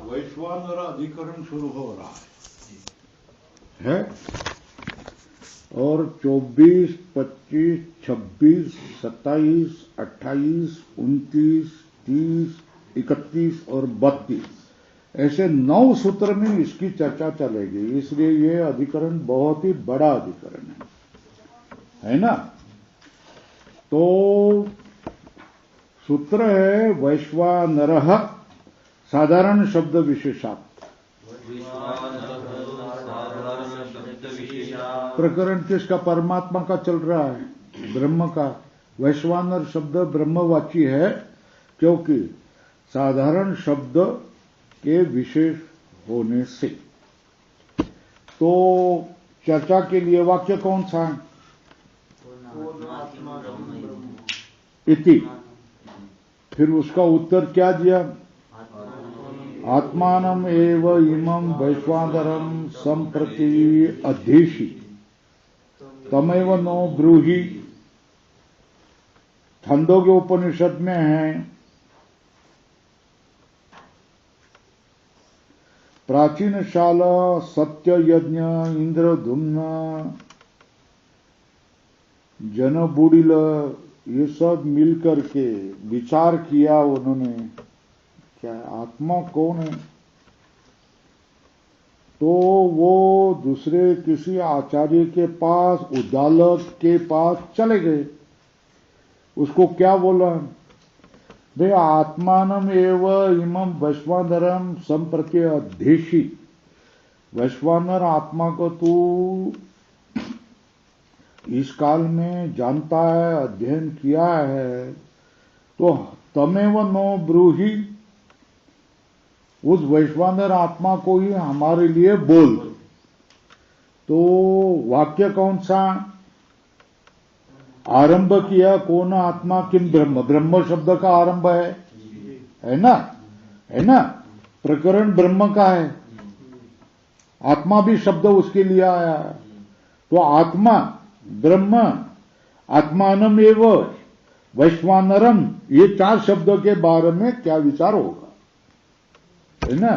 वैश्वानर अधिकरण शुरू हो रहा है और 24, 25, 26, 27, 28, 29, 30, 31 और 32 ऐसे 9 सूत्र में इसकी चर्चा चलेगी। इसलिए ये अधिकरण बहुत ही बड़ा अधिकरण है ना। तो सूत्र है वैश्वानरः साधारण शब्द विशेषात्। प्रकरण किसका? परमात्मा का चल रहा है, ब्रह्म का। वैश्वानर शब्द ब्रह्मवाची है क्योंकि साधारण शब्द के विशेष होने से। तो चर्चा के लिए वाक्य कौन सा है? इति। फिर उसका उत्तर क्या दिया? आत्मानम एव इमं वैश्वानरं संप्रति अध्येषि तमेव नो ब्रूहि। छंदोग्य उपनिषद में है, प्राचीन शाला सत्य यज्ञ इंद्रधुम्न जनबुड़िल ये सब मिलकर के विचार किया उन्होंने, क्या आत्मा कौन है? तो वो दूसरे किसी आचार्य के पास, उद्दालक के पास चले गए। उसको क्या बोला? भाई आत्मानम एव इमं वैश्वानरम संप्रति अध्येषि। वैश्वानर आत्मा को तू इस काल में जानता है, अध्ययन किया है, तो तमेव नो ब्रूहि, उस वैश्वानर आत्मा को ही हमारे लिए बोल। तो वाक्य कौन सा? आरंभ किया कौन? आत्मा किम ब्रह्म। ब्रह्म शब्द का आरंभ है ना, है ना। प्रकरण ब्रह्म का है, आत्मा भी शब्द उसके लिए आया है। तो आत्मा ब्रह्म, आत्मानम एव वैश्वानरम, ये 4 शब्दों के बारे में क्या विचार होगा, है ना।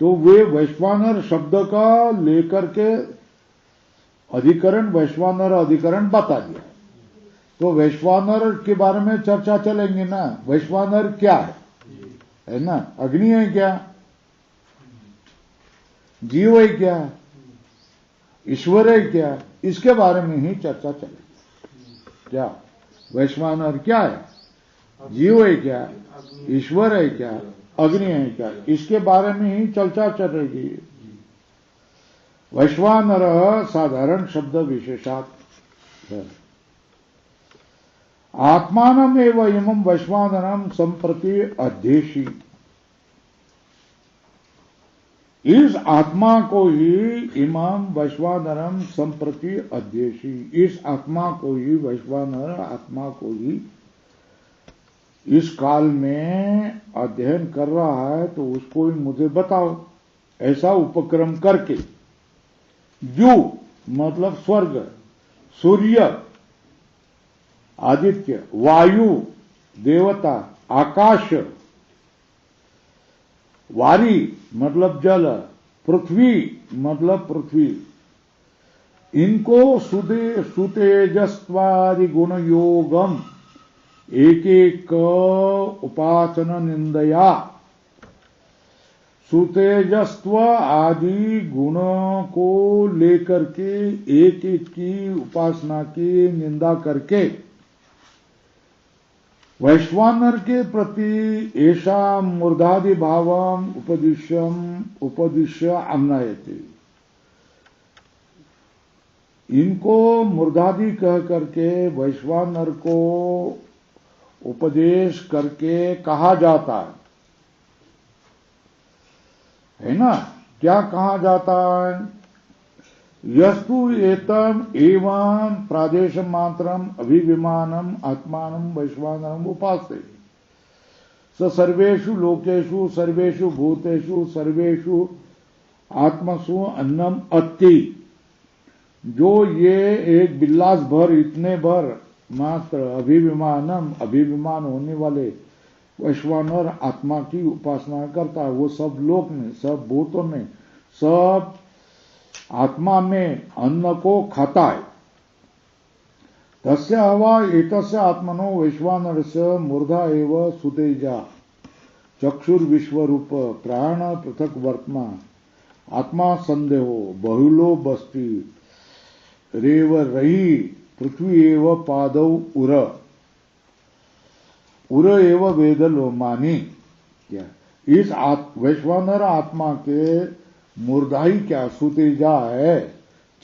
तो वे वैश्वानर शब्द का लेकर के अधिकरण, वैश्वानर अधिकरण बता दिया। तो वैश्वानर के बारे में चर्चा चलेंगे ना। वैश्वानर क्या है ना। अग्नि है क्या? जीव है क्या? ईश्वर है क्या? इसके बारे में ही चर्चा चलेगी। क्या वैश्वानर क्या है? जीव है क्या? ईश्वर है क्या? अग्नि है क्या? इसके बारे में ही चर्चा चलेगी। वैश्वानर साधारण शब्द विशेषात् है। आत्मानम एव इमं वैश्वानरं संप्रति अध्येषि। इस आत्मा को ही इमं वैश्वानरं संप्रति अध्येषि, इस आत्मा को ही, वैश्वानर आत्मा को ही इस काल में अध्ययन कर रहा है, तो उसको ही मुझे बताओ। ऐसा उपक्रम करके जो मतलब स्वर्ग, सूर्य, आदित्य, वायु, देवता, आकाश, वारी मतलब जल, पृथ्वी मतलब पृथ्वी, इनको सुतेजस्वादि गुण योगम एक एक उपासना निंदया, सुतेजस्व आदि गुणों को लेकर के एक एक की उपासना की निंदा करके वैश्वानर के प्रति ऐसा मूर्धादि भावम उपदिश्य अन्नयते, इनको मूर्धादि कह करके वैश्वानर को उपदेश करके कहा जाता है ना। क्या कहा जाता है? यस्तु एतम एवं प्रादेश मात्रम अभिविमानम आत्मानम वैश्वानरम उपास्ते स सर्वेषु लोकेषु सर्वेषु भूतेषु सर्वेषु आत्मसु अन्नम अत्ति। जो ये एक बिल्लास भर, इतने भर मात्र अभिविमानम, अभिविमान होने वाले वैश्वानर आत्मा की उपासना करता है, वो सब लोक में, सब भूतों में, सब आत्मा में अन्न को खाता है। तस्य हवा एतस्य आत्मनो वैश्वानरस्य मूर्धा एव सुतेजा चक्षुर्विश्वरूप प्राण पृथक वर्त्मा आत्मा संदेहो बहुलो बस्ती रेव रही पृथ्वी एव पादौ उर उर एव वेद लोमानी। क्या इस वैश्वानर आत्मा के मूर्धाई क्या सुतेजा है,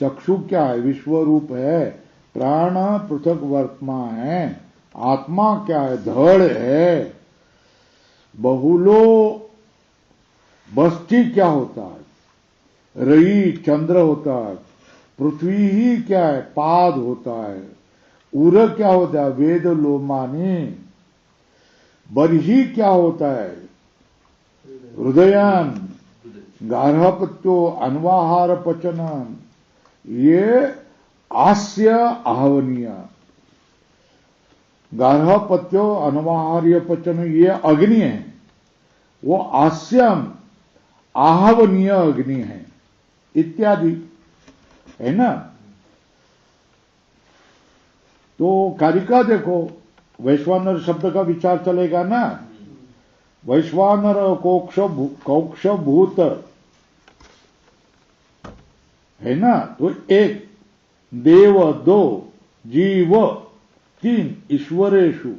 चक्षु क्या है, विश्वरूप है, प्राण पृथक वर्त्मा है, आत्मा क्या है, धड़ है, बहुलो बस्ती क्या होता है, रई चंद्र होता है, पृथ्वी ही क्या है, पाद होता है, उर क्या होता है, वेद लोमानी, बर्ही क्या होता है, हृदयन, गार्हपत्यो अन्वाहार पचनम, ये आस्य आहवनीय, गार्हपत्यो अन्वाहार्य पचन ये अग्नि है, वो आस्यम आहवनीय अग्नि है इत्यादि है ना। तो कारिका देखो, वैश्वानर शब्द का विचार चलेगा ना, वैश्वानर कौक्ष भूत है ना, तो एक, देव दो, जीव तीन, ईश्वरेशु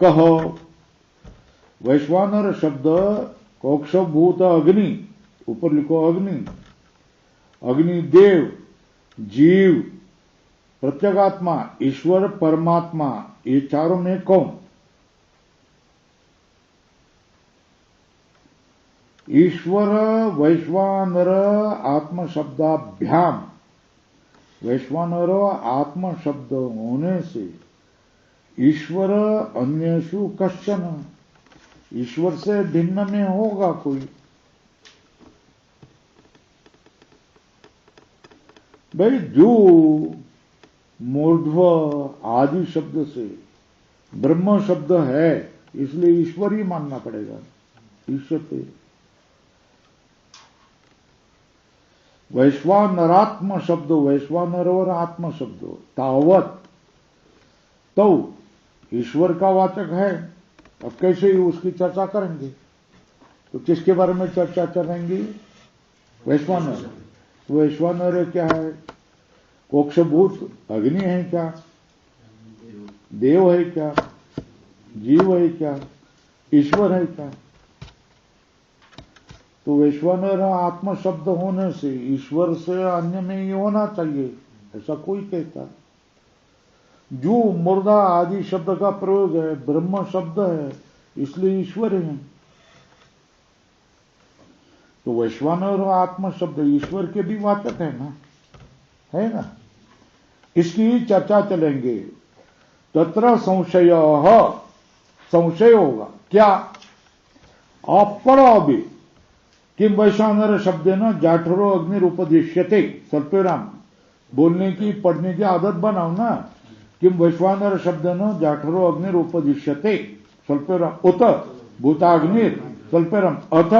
कहो। वैश्वानर शब्द कौक्षभूत अग्नि, ऊपर लिखो अग्नि, अग्नि देव, जीव, प्रत्यगात्मा, ईश्वर परमात्मा, ये चारों में कौन? ईश्वर वैश्वानर आत्म शब्दाभ्याम, वैश्वानर आत्म शब्द होने से ईश्वर अन्येषु कश्चन, ईश्वर से भिन्न में होगा कोई। भाई जो मूर्ध्व आदि शब्द से ब्रह्म शब्द है, इसलिए ईश्वर ही मानना पड़ेगा, ईश्वर पे। वैश्वानरात्म शब्द, वैश्वानर और आत्म शब्द तावत, तो ईश्वर का वाचक है। अब कैसे ही उसकी चर्चा करेंगे, तो किसके बारे में चर्चा करेंगे? वैश्वानर। तो वैश्वानर क्या है? कोक्षभूत अग्नि है क्या, देव है क्या, जीव है क्या, ईश्वर है क्या? तो वैश्वानर आत्म शब्द होने से ईश्वर से अन्य में ही होना चाहिए, ऐसा कोई कहता। जो मुर्दा आदि शब्द का प्रयोग है, ब्रह्म शब्द है, इसलिए ईश्वर है। तो वैश्वानर और आत्म शब्द ईश्वर के भी वाचक है ना, है ना। इसकी चर्चा चलेंगे। तत्र संशय, संशय होगा क्या? अपरो भी किम वैश्वानर शब्द न जाठरो अग्निरुपदिश्यते, सल्पेराम बोलने की पढ़ने की आदत बनाओ ना। किम वैश्वानर शब्द न जाठरो अग्निरुपदिश्यते सल्पेराम उत भूताग्निर सल्पेराम अथ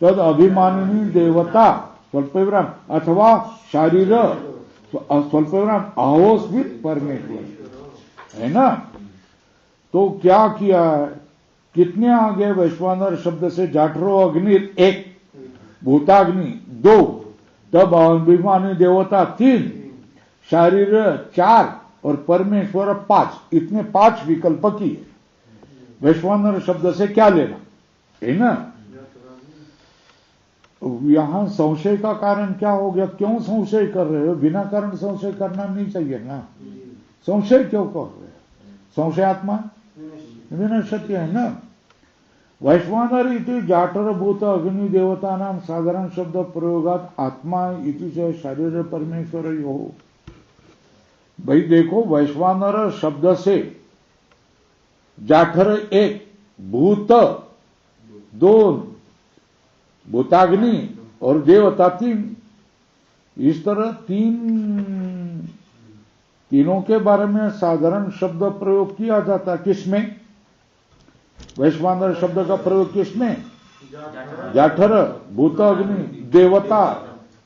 तद अभिमानिनी देवता स्वल्पविराम अथवा शारीर स्वल्पविराम आहोस्वित परमेश्वर, है ना। तो क्या किया है? कितने आगे वैश्वानर शब्द से जाठरो अग्नि एक, भूताग्नि दो, तब अभिमानी देवता तीन, शारीर चार और परमेश्वर पांच, इतने पांच विकल्प किए। वैश्वानर शब्द से क्या लेना, है ना। यहां संशय का कारण क्या हो गया? क्यों संशय कर रहे हो? बिना कारण संशय करना नहीं चाहिए ना। संशय क्यों कर रहे हो? संशयात्मा विनश्यति है ना। वैश्वानर इति जाठरभूत अग्नि देवता नाम साधारण शब्द प्रयोगात आत्मा इति से शरीर परमेश्वर यो। भाई देखो, वैश्वानर शब्द से जाठर एक, भूत दो, भूताग्नि और देवता तीन, इस तरह तीनों के बारे में साधारण शब्द प्रयोग किया जाता। किसमें? वैश्वानर शब्द का प्रयोग किसमें? जाठर, भूत, अग्नि, देवता,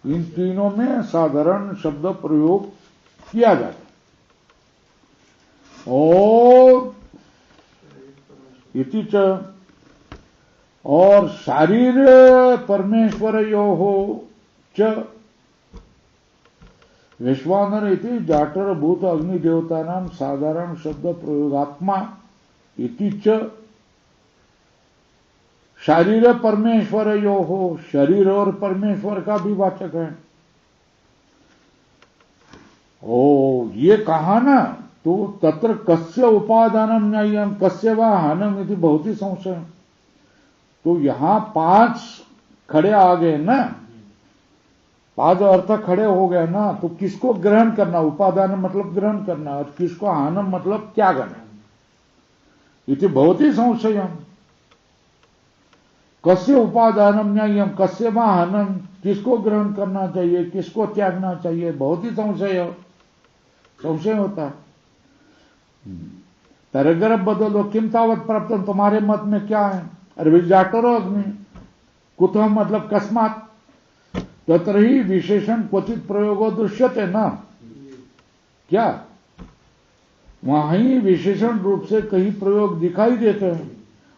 इन तीनों में साधारण शब्द प्रयोग किया जाता है। और इति च, और शारीर परमेश्वर यो हो च वैश्वानर इति जाठर भूत अग्नि देवता नाम साधारण शब्द प्रयोगात्मा इति च शारीर परमेश्वर यो हो, शरीर और परमेश्वर का भी वाचक है। ओ ये कहा ना, तो तत्र कस्य उपादानम न्याय्यम कस्य वा हानम इति बहुत ही संशय। तो यहां 5 खड़े आ गए ना, 5 अर्थ खड़े हो गए ना, तो किसको ग्रहण करना? उपादान मतलब ग्रहण करना, और किसको हानम मतलब त्याग करना। इति बहुत ही संशयम, कस्य उपादानम न्याय्यम कस्य वा हानम, किसको ग्रहण करना चाहिए, किसको त्यागना चाहिए, बहुत ही संशय होता है। पैराग्राफ बदलो, किम तावत प्राप्त, तुम्हारे मत में क्या है? अरे जाठरो अग्नि, कुतः मतलब कस्मात, तत्र ही विशेषण क्वचित प्रयोगो दृश्यते ना, क्या वहां ही विशेषण रूप से कई प्रयोग दिखाई देते हैं।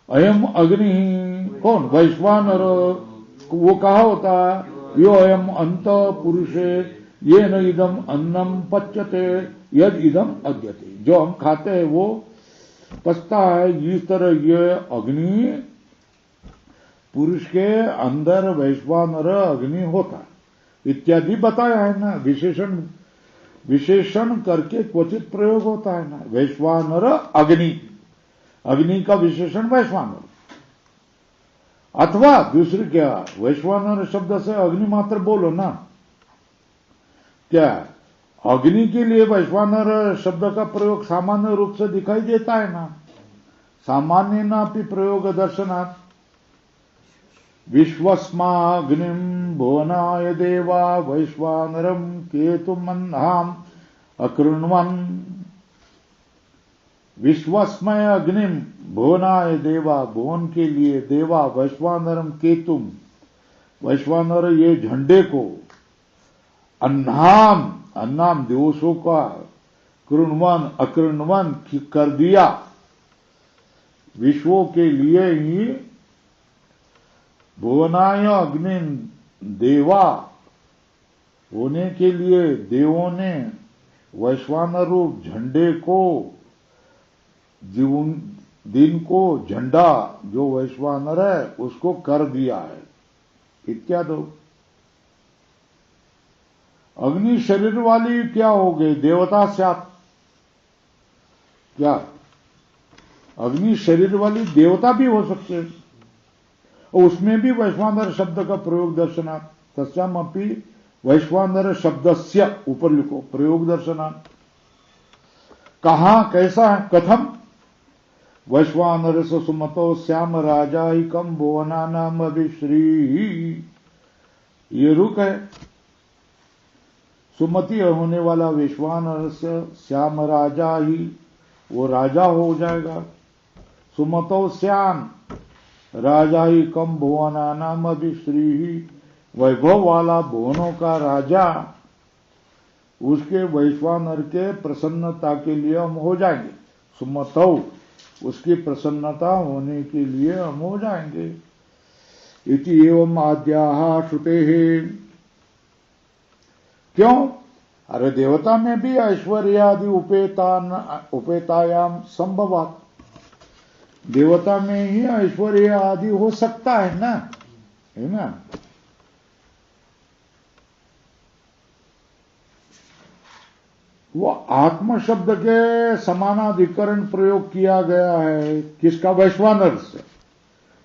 अयम अग्नि, कौन? वैश्वानर, वो कहा होता यो अयम अंत पुरुषे ये न इदम अन्नम पच्यते यद इदम अद्यते, जो हम खाते हैं वो पचता है, इस तरह ये अग्नि पुरुष के अंदर वैश्वानर अग्नि होता है इत्यादि बताया है ना। विशेषण करके क्वचित प्रयोग होता है ना। वैश्वानर अग्नि, अग्नि का विशेषण वैश्वानर, अथवा दूसरी क्या, वैश्वानर शब्द से अग्नि मात्र बोलो ना, क्या अग्नि के लिए वैश्वानर शब्द का प्रयोग सामान्य रूप से दिखाई देता है ना। सामान्य नापि प्रयोग दर्शनात् विश्वस्माग्निम भुवनाय देवा वैश्वानरम केतुमन्हाम अकृण्वन्, विश्वस्मय अग्निम भुवनाय देवा, भुवन के लिए देवा, वैश्वानरम केतुम, वैश्वानर ये झंडे को, अन्नाम, अन्नाम दिवसों का, कृण्वन अकृण्वन कर दिया, विश्वों के लिए ही भुवनाय अग्नि देवा होने के लिए देवों ने वैश्वानर रूप झंडे को, दिन को झंडा जो वैश्वानर है उसको कर दिया है इत्यादि। अग्नि शरीर वाली क्या हो गई? देवता स्यात्, क्या अग्नि शरीर वाली देवता भी हो सकते हैं, और उसमें भी वैश्वानर शब्द का प्रयोग दर्शनात्, तस्याम अपि वैश्वानर शब्दस्य, ऊपर लिखो प्रयोग दर्शनात्। कहां, कैसा है? कथम वैश्वानर सुमतो श्याम राजा ही कम भुवना नाम अभिश्री, ये रुक है। सुमति होने वाला वैश्वानर से श्याम राजा ही, वो राजा हो जाएगा। सुमतो श्याम राजा ही कम भुवना नाम अभिश्री, वैभव वाला भुवनों का राजा, उसके वैश्वानर के प्रसन्नता के लिए हम हो जाएंगे। सुमतौ, उसकी प्रसन्नता होने के लिए हम हो जाएंगे। इति एवं आद्याः श्रुतेः, क्यों? अरे देवता में भी ऐश्वर्यादि उपेतायाम संभवात्, देवता में ही ऐश्वर्य आदि हो सकता है ना, है ना। वो आत्म शब्द के समानाधिकरण प्रयोग किया गया है, किसका? वैश्वानर से।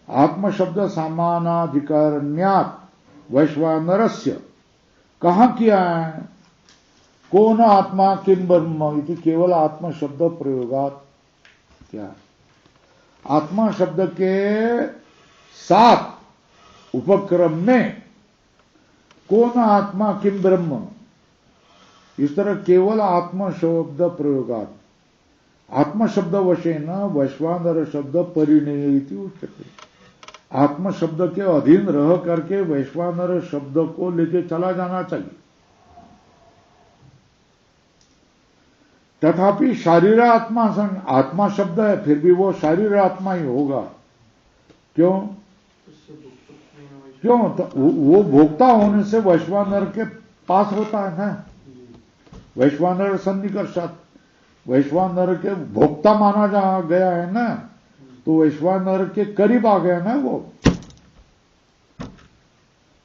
आत्म शब्द समानाधिकरण्यात् वैश्वानरस्य, कहां किया है? कौन आत्मा किम ब्रह्म इति केवल आत्म शब्द प्रयोगात, क्या आत्मा शब्द के साथ उपक्रम में कौन आत्मा किम ब्रह्म, इस तरह केवल आत्मा शब्द प्रयोगात आत्म शब्द वशेन वैश्वानर शब्द परिणय इति उच्यते। आत्म शब्द के अधीन रह करके वैश्वानर शब्द को लेके चला जाना चाहिए। तथापि शारीर आत्मा आत्मा शब्द है, फिर भी वो शारीर आत्मा ही होगा। क्यों? तो वो भोक्ता होने से वैश्वानर के पास होता है ना। वैश्वानर सन्निकर्षात्, वैश्वानर के भोक्ता माना जा गया है ना, तो वैश्वानर के करीब आ गया ना वो।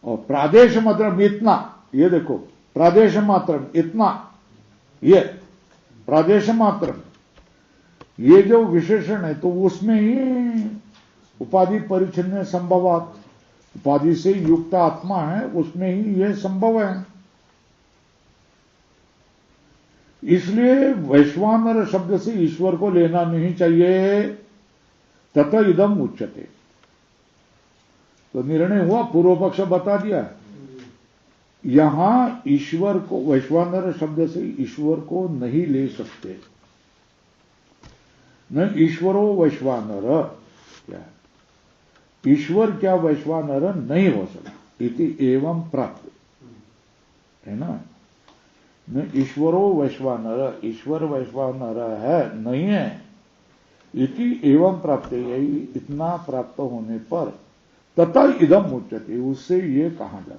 और प्रादेश मात्रम इतना, ये देखो प्रादेश मात्रम इतना, ये प्रादेश मात्रम, ये जो विशेषण है तो उसमें ही उपाधि परिच्छिन्न संभवात, उपाधि से युक्त आत्मा है, उसमें ही यह संभव है। इसलिए वैश्वानर शब्द से ईश्वर को लेना नहीं चाहिए। तत इदम उच्यते। तो निर्णय हुआ, पूर्व पक्ष बता दिया। यहां ईश्वर को, वैश्वानर शब्द से ईश्वर को नहीं ले सकते। न ईश्वरो वैश्वानर, क्या ईश्वर क्या वैश्वानर नहीं हो सकता। इति एवं प्राप्त है ना। न ईश्वरो वैश्वानर, ईश्वर वैश्वानर है नहीं है। इति एवं प्राप्त, यही इतना प्राप्त होने पर तथा इदम उच्यते, उससे ये कहा जाता।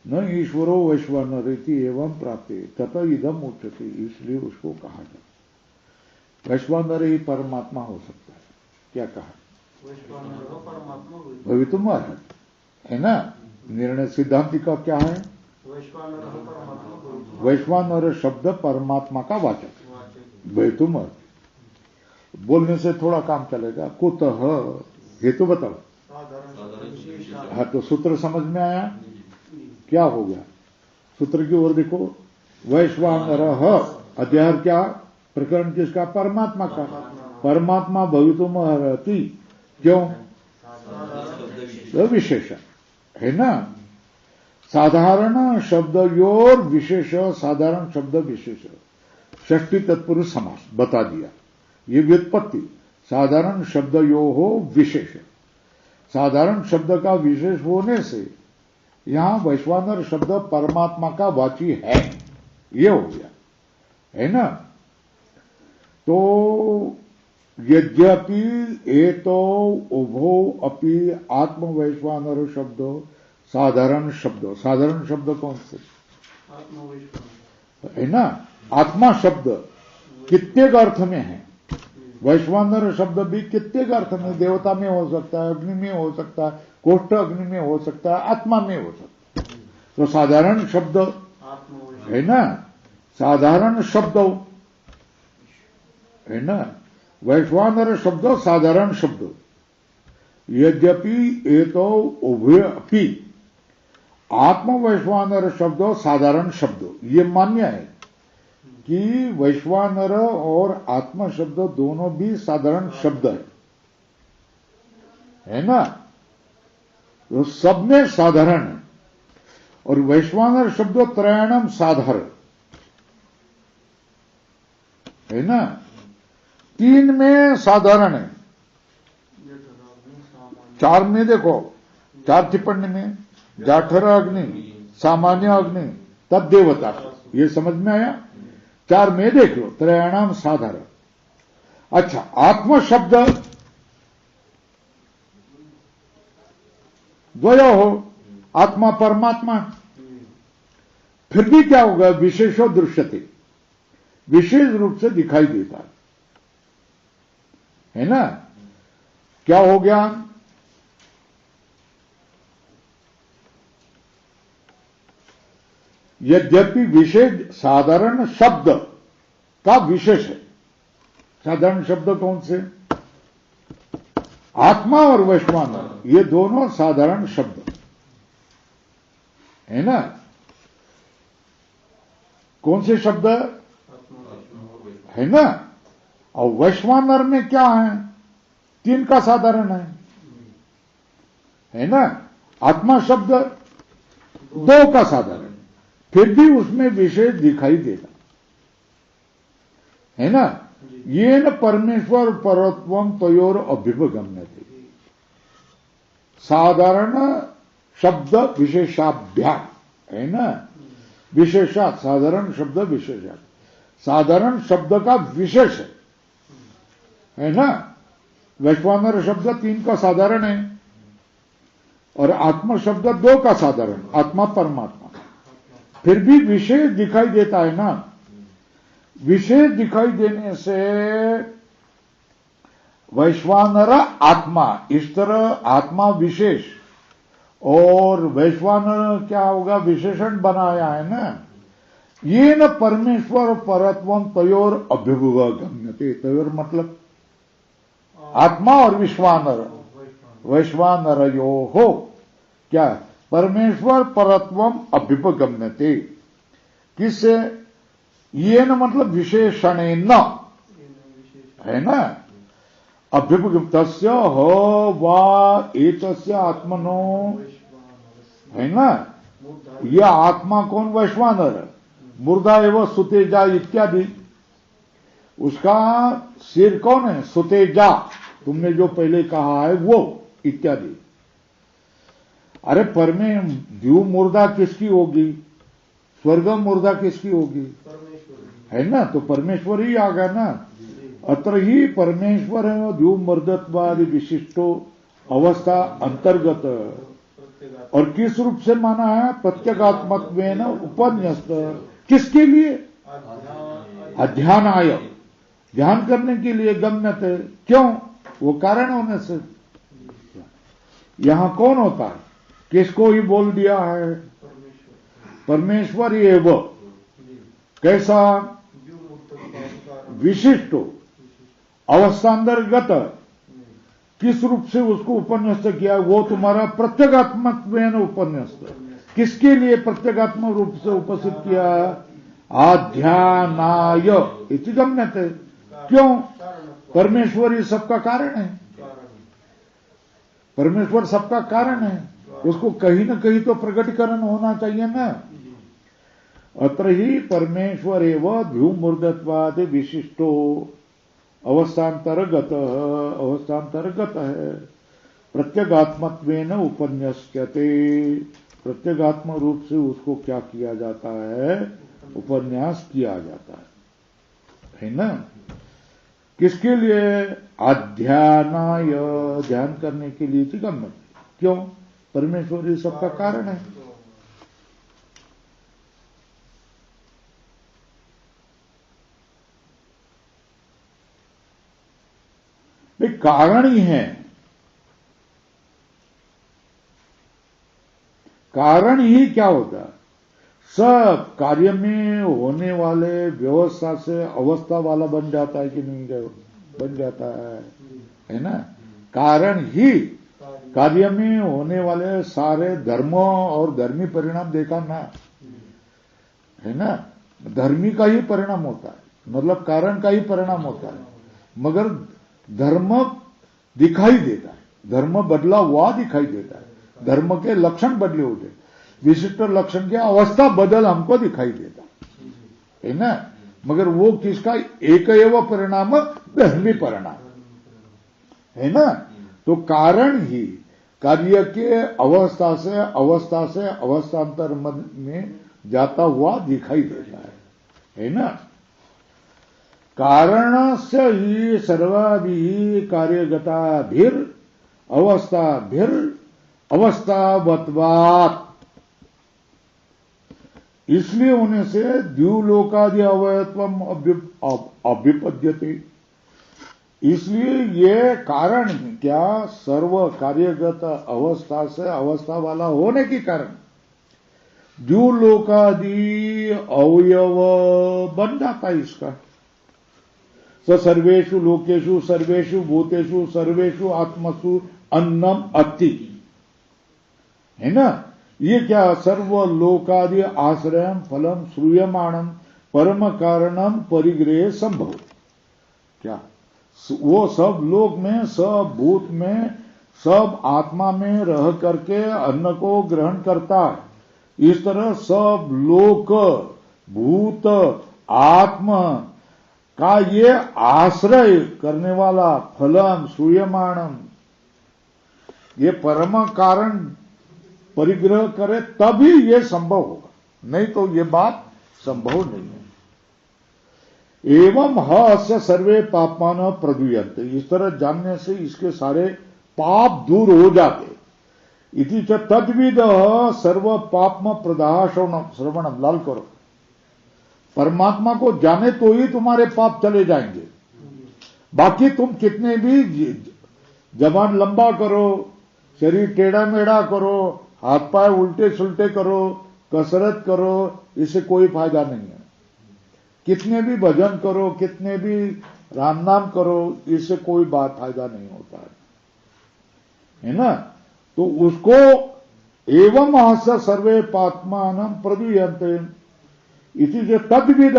न ईश्वरो वैश्वानर इति एवं प्राप्त तथा इदम उच्यते, इसलिए उसको कहा जाता। वैश्वानर ही परमात्मा हो सकता है। क्या कहा? भवितुम है ना। निर्णय सिद्धांति का क्या है? वैश्वानर शब्द परमात्मा का वाचक। भवितुम बोलने से थोड़ा काम चलेगा। कुतः, हेतु बताओ। हाँ, तो सूत्र समझ में आया? क्या हो गया? सूत्र की ओर देखो। वैश्वानर अध्याय क्या? प्रकरण किसका? परमात्मा का। परमात्मा भवितुम अर्हति। क्यों? विशेष है ना। साधारण शब्द योर विशेष, साधारण शब्द विशेष, षष्ठी तत्पुरुष समास बता दिया। ये व्युत्पत्ति साधारण शब्द यो हो विशेष, साधारण शब्द का विशेष होने से यहां वैश्वानर शब्द परमात्मा का वाची है, ये हो गया है ना। तो यद्यपि एतो उभो अपि आत्म वैश्वानर शब्द साधारण शब्द, साधारण शब्द कौन से है ना। आत्मा शब्द कितने अर्थ में है, वैश्वानर शब्द भी कितने अर्थ में, देवता में हो सकता है, अग्नि में हो सकता है, कोष्ठ अग्नि में हो सकता है, आत्मा में हो सकता है। तो साधारण शब्द है ना, साधारण शब्द है ना। वैश्वानर शब्द साधारण शब्द। यद्यपि एतो उभय अपि आत्म वैश्वानर शब्द साधारण शब्द, ये मान्य है कि वैश्वानर और आत्म शब्द दोनों भी साधारण शब्द है ना। तो सब में साधारण है। और वैश्वानर शब्द त्रयाणम साधारण है ना, तीन में साधारण है। चार में देखो, चार टिप्पणी में जाठर अग्नि, सामान्य अग्नि, तद्देवता, ये समझ में आया। चार में देख लो, त्रयाणाम साधारण। अच्छा, आत्म शब्द द्वयो हो, आत्मा परमात्मा, फिर भी क्या होगा? विशेषो दृश्यते, विशेष रूप से दिखाई देता है ना। क्या हो गया? यद्यपि विशेष साधारण शब्द का विशेष है। साधारण शब्द कौन से? आत्मा और वैश्वानर, ये दोनों साधारण शब्द है ना। कौन से शब्द है ना। और वैश्वानर में क्या है? तीन का साधारण है ना। आत्मा शब्द दो का साधारण, फिर भी उसमें विशेष दिखाई देगा। है ना। ये न परमेश्वर परत्वम तयोर अभ्युपगम्यते। साधारण शब्द विशेषाभ्याम, है ना, विशेषात, साधारण शब्द विशेषात, साधारण शब्द का विशेष है ना। वैश्वानर शब्द 3 का साधारण है और आत्मा शब्द 2 का साधारण, आत्मा परमात्मा। फिर भी विशेष दिखाई देता है ना। विशेष दिखाई देने से वैश्वानर आत्मा, इस तरह आत्मा विशेष और वैश्वानर क्या होगा, विशेषण बनाया है ना। ये न परमेश्वर परत्वम तयोर अभ्युपगम्यते। तयोर मतलब आत्मा और विश्वानर, वैश्वानरयो हो क्या, परमेश्वर परत्वम अभ्युपगम्यते। किससे? ये न मतलब विशेषणेन, है ना। अभ्युपगम्यस्य हो वा एतस्य आत्मनो, है ना। यह आत्मा कौन? वैश्वानर। मुर्दा एवं सुतेजा इत्यादि, उसका सिर कौन है? सुतेजा, तुमने जो पहले कहा है वो इत्यादि। अरे द्यू मुर्दा किसकी होगी? स्वर्ग मुर्दा किसकी होगी? है ना। तो परमेश्वर ही आ गया ना। अत्र ही परमेश्वर है द्यू मर्दत्वादि विशिष्टो अवस्था अंतर्गत। और किस रूप से माना है? प्रत्यगात्मत्वेन उपन्यस्त। किसके लिए? अध्यानाय, ध्यान करने के लिए। गम्यते, क्यों? वो कारण होने से। यहां कौन होता है? किसको ही बोल दिया है? परमेश्वर ही है वो। कैसा? विशिष्ट अवस्थांतर्गत। किस रूप से उसको उपन्यस्त किया? वो तुम्हारा प्रत्यगात्मक में उपन्यस्त। किसके लिए प्रत्यगात्मक रूप से उपस्थित किया? आध्यानाय इति गम्यते। क्यों? परमेश्वर ही सबका कारण है। परमेश्वर सबका कारण है, उसको कहीं न कहीं तो प्रकटीकरण होना चाहिए ना। अत्र ही परमेश्वर एवं ध्युमूर्धत्वाद विशिष्टो अवस्थांतर्गत है। प्रत्यगात्मत्वेन उपन्यस्यते। प्रत्यगात्म रूप से उसको क्या किया जाता है? उपन्यास किया जाता है ना। किसके लिए? अध्यानाय, ध्यान करने के लिए। ठीक है। क्यों? परमेश्वर ही सबका कारण है। कारण ही है। कारण ही क्या होता? सब कार्य में होने वाले व्यवस्था से अवस्था वाला बन जाता है कि नहीं? बन जाता है ना। कारण ही कार्य में होने वाले सारे धर्मों और धर्मी परिणाम देखा ना, है ना। धर्मी का ही परिणाम होता है, मतलब कारण का ही परिणाम होता है। मगर धर्म दिखाई देता है, धर्म बदला हुआ दिखाई देता है, धर्म के लक्षण बदले होते, विशिष्ट लक्षण के अवस्था बदल हमको दिखाई देता है ना। मगर वो किसका? एक एवं परिणाम, धर्मी परिणाम, है ना। तो कारण ही कार्य के अवस्था से अवस्थांतर में जाता हुआ दिखाई देता है ना। कारण से ही सर्वाभि कार्यगताभिर अवस्थावत्वात्, इसलिए होने से द्युलोकादि अवयत्वम अभ्युपद्यते। इसलिए ये कारण क्या? सर्व कार्यगत अवस्था से अवस्था वाला होने के कारण द्युलोकादि अवयव बन जाता है इसका। सर्वेषु लोकेषु सर्वेषु भूतेषु सर्वेषु आत्मसु अन्नम अति, है ना। ये क्या? सर्वलोकादि आश्रयम फलम श्रूयमाणम परम कारणम परिग्रह संभव। क्या? वो सब लोक में, सब भूत में, सब आत्मा में रह करके अन्न को ग्रहण करता है। इस तरह सब लोक, भूत, आत्मा का ये आश्रय करने वाला फलम सूयमाणम, ये परम कारण परिग्रह करे तभी ये संभव होगा, नहीं तो ये बात संभव नहीं है। एवं हस्य सर्वे पापमान प्रदूयन्ते, इस तरह जानने से इसके सारे पाप दूर हो जाते। इति च तद्विद सर्व पापम प्रदाह श्रवणम, लाल करो, परमात्मा को जाने तो ही तुम्हारे पाप चले जाएंगे। बाकी तुम कितने भी जबान लंबा करो, शरीर टेढ़ा मेढ़ा करो, हाथ पाए उल्टे सुल्टे करो, कसरत करो, इससे कोई फायदा नहीं है। कितने भी भजन करो, कितने भी राम नाम करो, इससे कोई बात फायदा नहीं होता है ना। तो उसको एवं हस्य सर्वे पात्मानं प्रदूयन्ते इति जो तद्विद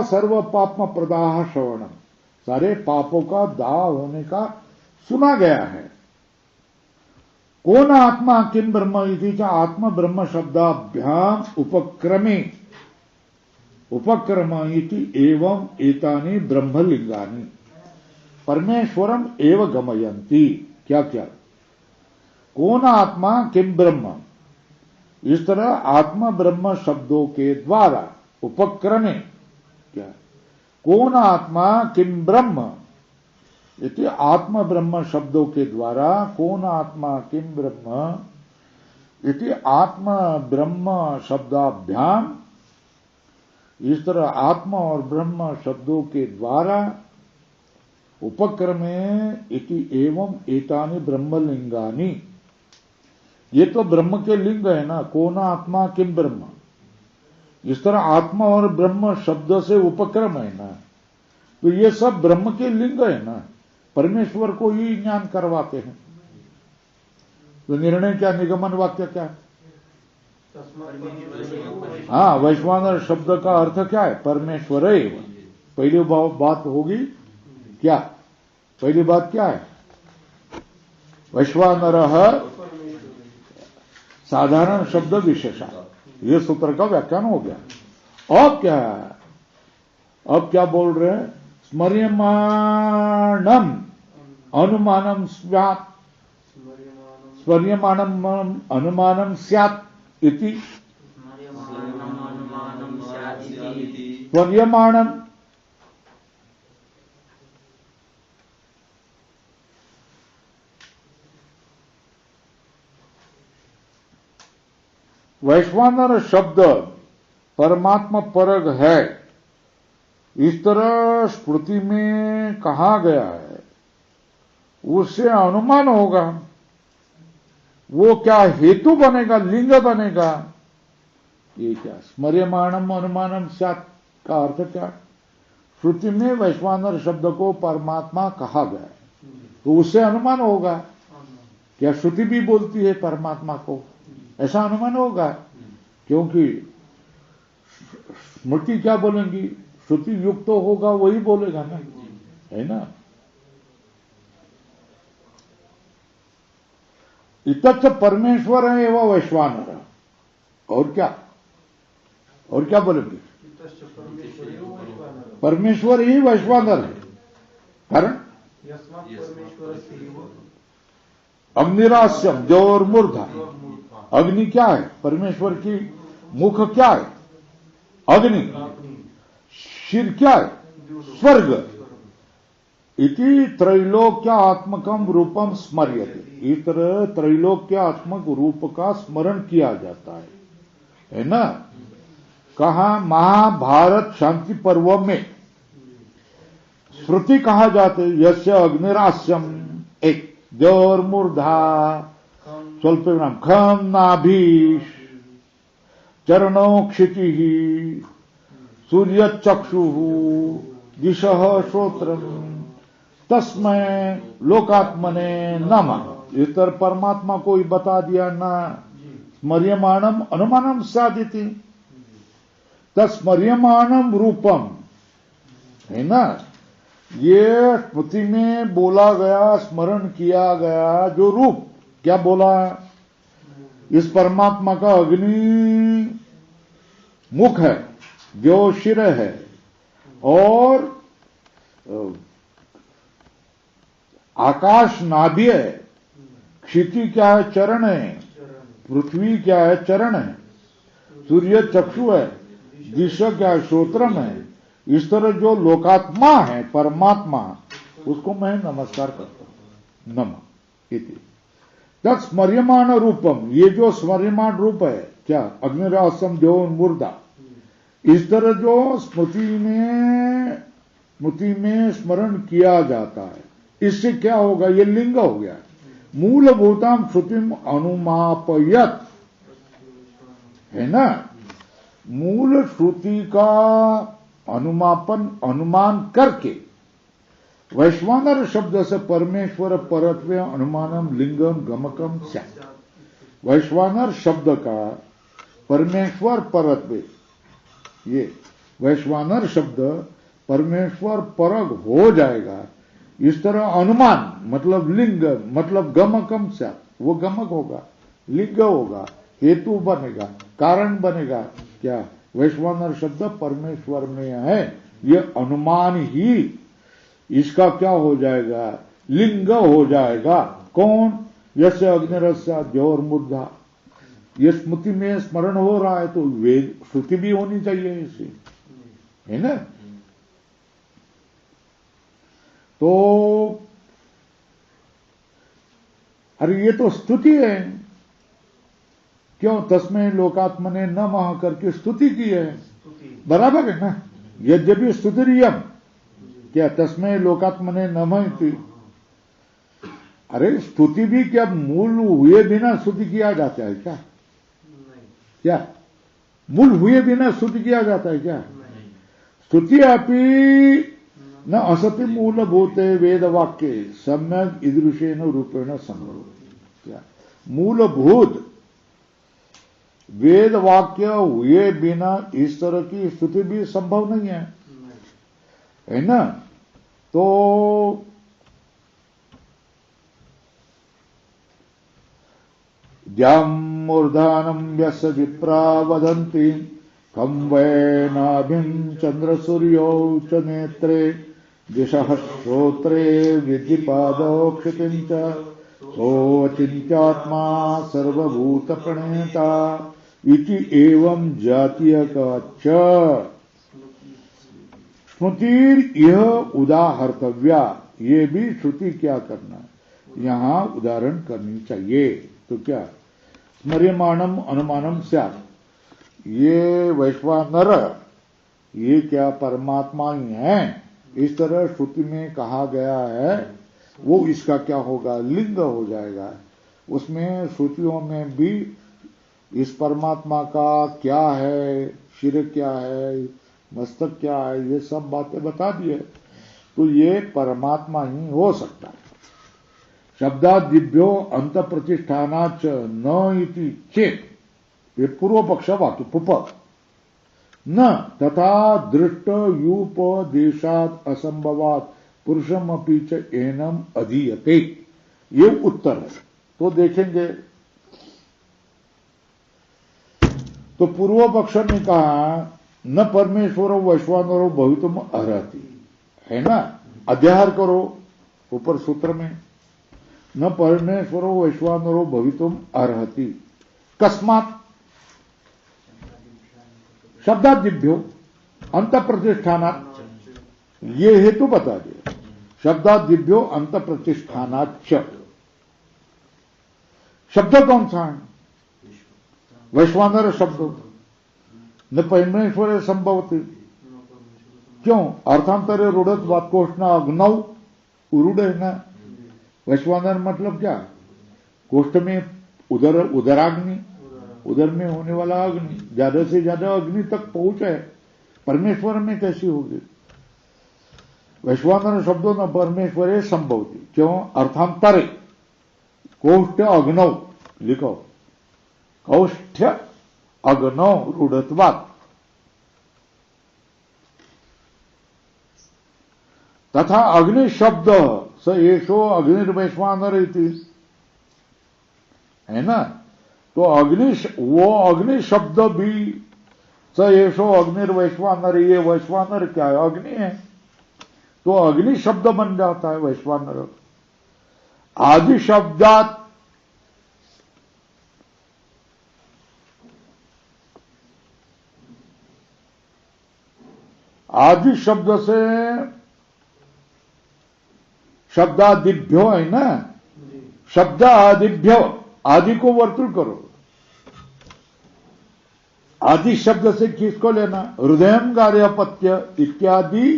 सर्व पापम प्रदाह श्रवणम, सारे पापों का दाह होने का सुना गया है। कौन आत्मा किम ब्रह्म इति च आत्म ब्रह्म शब्दाभ्याम उपक्रमे, उपक्रम इति एवं एतानि ब्रह्मलिंगानि परमेश्वरम एव गमयन्ति। क्या क्या? कौन आत्मा किम ब्रह्म, इस तरह आत्म ब्रह्म शब्दों के द्वारा उपक्रमे, क्या कौन आत्मा किम ब्रह्म इति आत्म ब्रह्म शब्दों के द्वारा कौन आत्मा किम ब्रह्म इति आत्म ब्रह्म शब्दाभ्याम, इस तरह आत्मा और ब्रह्म शब्दों के द्वारा उपक्रमे इति एवं एतानि ब्रह्मलिंगानि, ये तो ब्रह्म के लिंग है ना, कौन आत्मा किम ब्रह्म, इस तरह आत्मा और ब्रह्म शब्द से उपक्रम है ना, तो ये सब ब्रह्म के लिंग है ना, परमेश्वर को ही ज्ञान करवाते हैं। तो निर्णय क्या, निगमन वाक्य क्या है? हाँ, वैश्वानर शब्द का अर्थ क्या है? परमेश्वर है। पहली बात होगी क्या? पहली बात क्या है? वैश्वानर साधारण शब्द विशेषा, ये सूत्र का व्याख्यान हो गया। अब क्या है? अब क्या बोल रहे हैं? स्मर्यमाणम अनुमानम स्यात्, स्मर्यमाणम अनुमानम स्यात् इति, स्मर्यमाणम वैश्वानर शब्द परमात्मा परग है, इस तरह स्मृति में कहा गया है, उससे अनुमान होगा। वो क्या हेतु बनेगा, लिंग बनेगा। ये क्या स्मर्यमाणम अनुमानम स्यात् का अर्थ क्या? श्रुति में वैश्वानर शब्द को परमात्मा कहा गया है, तो उससे अनुमान होगा। क्या श्रुति भी बोलती है परमात्मा को, ऐसा अनुमान होगा, क्योंकि स्मृति क्या बोलेंगी, श्रुति युक्त तो होगा वही बोलेगा ना, है ना। इतच परमेश्वर है एवं वैश्वानर, और क्या, और क्या बोलेंगे? परमेश्वर ही वैश्वानर है। कारण अग्निरास्यम द्योर्मूर्धा, अग्नि क्या है? परमेश्वर की मुख क्या है? अग्नि। शिर क्या है? स्वर्ग। इति त्रैलोक्यात्मकम रूपम स्मर्यते, इस तरह त्रैलोक्यात्मक रूप का स्मरण किया जाता है ना। कहा? महाभारत शांति पर्व में श्रुति कहा जाते, यस्य अग्निरास्यम, एक द्योर्मूर्धा स्वल्प विराम खम नाभीष चरणो क्षिति सूर्य चक्षु दिशः श्रोत्रम तस्मै लोकात्मने नमः। इस तरह परमात्मा को ही बता दिया ना, स्मर्यमाणम अनुमानम साधिति, तस्मर्यमाणम रूपम, है ना। ये स्मृति में बोला गया, स्मरण किया गया जो रूप, क्या बोला? इस परमात्मा का अग्नि मुख है, जो शिर है, और आकाश नाभि है, क्षिति क्या है? चरण है, पृथ्वी क्या है? चरण है, सूर्य चक्षु है, दिशा क्या है? श्रोत्रम है। इस तरह जो लोकात्मा है, परमात्मा, उसको मैं नमस्कार करता हूं। नम इति तत्स्मर्यमाण रूपम, ये जो स्मर्यमाण रूप है क्या? अग्निरासम देव मूर्धा, इस तरह जो स्मृति में स्मरण किया जाता है, इससे क्या होगा? ये लिंग हो गया। मूलभूताम श्रुतिम अनुमापयत, है ना? मूल श्रुति का अनुमान करके वैश्वानर शब्द से परमेश्वर परत्वे अनुमानम लिंगम गमकम स्यात्। वैश्वानर शब्द का परमेश्वर परत्वे, ये वैश्वानर शब्द परमेश्वर परग हो जाएगा। इस तरह अनुमान मतलब लिंग मतलब गमकम स्यात्, वो गमक होगा, लिंग होगा, हेतु बनेगा, कारण बनेगा। क्या? वैश्वानर शब्द परमेश्वर में है, ये अनुमान ही इसका क्या हो जाएगा? लिंग हो जाएगा। कौन? यस्य अग्निरस्य द्योर मूर्धा, ये स्मृति में स्मरण हो रहा है तो वेद श्रुति भी होनी चाहिए इसे, है ना? तो अरे ये तो स्तुति है। क्यों? तस्मै लोकात्मने नमः करके स्तुति की है, बराबर है ना? यद्यपि स्तुतिरियम, क्या तस्मै लोकात्मने नमः इति। अरे स्तुति भी क्या मूल हुए बिना स्तुति किया जाता है क्या? क्या मूल हुए बिना स्तुति किया जाता है क्या? स्तुति अपि न असति मूलभूते वेद वाक्य सम्यक ईदृशेन रूपेण संभव। क्या? मूलभूत वेद वाक्य हुए बिना इस तरह की स्तुति भी संभव नहीं है ना? तो द्याम मूर्धानम यस्य विप्रा वदन्ति खम वै नाभिं चंद्र सूर्यो च नेत्रे दिशः श्रोत्रे विद्युपादौ क्षितिं च सोऽचिन्त्यात्मा सर्वभूत प्रणेता इति एवं जातीय का च स्मृतिर यह उदाहर्तव्या, ये भी श्रुति क्या करना, यहां उदाहरण करनी चाहिए। तो क्या? स्मर्यमाणम अनुमानम स्यात्, ये वैश्वानर ये क्या परमात्मा ही है, इस तरह श्रुति में कहा गया है, वो इसका क्या होगा? लिंग हो जाएगा। उसमें श्रुतियों में भी इस परमात्मा का क्या है, शिर क्या है, मस्तक क्या है, ये सब बातें बता दी है। तो ये परमात्मा ही हो सकता है। शब्दादिभ्यो अंत प्रतिष्ठानाच न इति चेत, ये पूर्व पक्ष वाक्य पुप न तथा दृष्ट यूपदेशात असंभवात पुरुषम अपि च एनम अधीयते, ये उत्तर है। तो देखेंगे, तो पूर्व पक्ष ने कहा न परमेश्वर वैश्वानरो भवितुम अर्हति, है ना? अध्याहार करो ऊपर सूत्र में, न परमेश्वरो वैश्वानरो भवितुम अर्हति कस्मात् शब्दादिभ्यो अंत प्रतिष्ठानात्, ये हेतु बता दिया। शब्दादिभ्यो अंत प्रतिष्ठानात् शब्द कौन सा है? वैश्वानर शब्द न परमेश्वर संभवती। क्यों? अर्थांतरे रूढ़त वात्कोष्णा अग्नौ उरूढ़ है ना। वैश्वानर मतलब क्या? कोष्ठ में उदराग्नि, उदर में होने वाला अग्नि, ज्यादा से ज्यादा अग्नि तक पहुंच है। परमेश्वर में कैसी होगी? वैश्वानर शब्दों न परमेश्वरे संभवती। क्यों? अर्थांतरे कोष्ठ अग्नौ लिखो, कौष्ठ अग्नौ रूढ़त्वात् तथा अग्नि शब्द स एषो अग्निर्वैश्वानर इति, है ना? तो वो अग्नि शब्द भी स एषो अग्निर्वैश्वानर, ये वैश्वानर क्या है? अग्नि है। तो अग्नि शब्द बन जाता है वैश्वानर। आदि शब्दात आदि शब्द से शब्दादिभ्यो है ना, शब्दादिभ्यो, आदि को वर्तुल करो। आदि शब्द से किसको लेना? हृदयम गार्हपत्य इत्यादि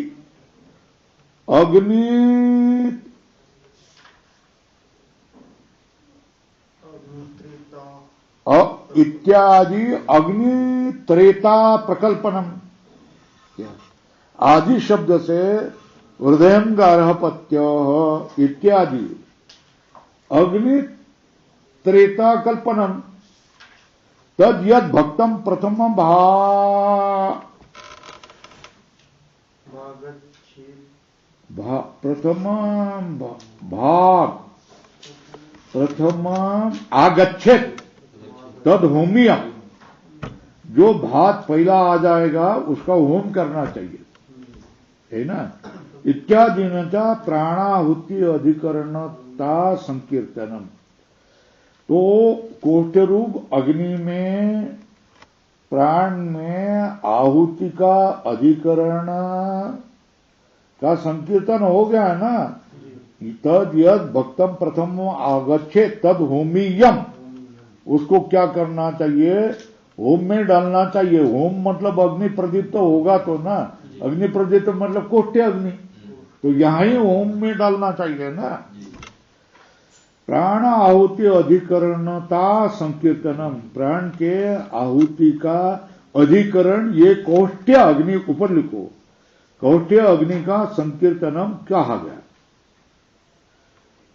अग्नि इत्यादि अग्नि त्रेता प्रकल्पनम। आदि शब्द से हृदयम गार्हपत्य इत्यादि अग्नि त्रेता कल्पनम तद यद भक्तम प्रथम प्रथम आगच्छेत तद होमियम। जो भात पहला आ जाएगा उसका होम करना चाहिए, है ना। इत्यादि प्राणाहुति अधिकरणता संकीर्तनम। तो कोष्ठ रूप अग्नि में प्राण में आहुति का अधिकरण का संकीर्तन हो गया है ना। तद यद भक्तम प्रथम आगच्छे तद होमीयम। उसको क्या करना चाहिए? होम में डालना चाहिए। होम मतलब अग्नि प्रदीप्त तो होगा तो ना, अग्नि प्रदीप्त मतलब कोष्ठ अग्नि, तो यहां ही होम में डालना चाहिए ना। प्राण आहुति अधिकरणता संकीर्तनम। प्राण के आहुति का अधिकरण ये कोष्ठ अग्नि, ऊपर लिखो, कोष्ठ अग्नि का संकीर्तनम कहा गया।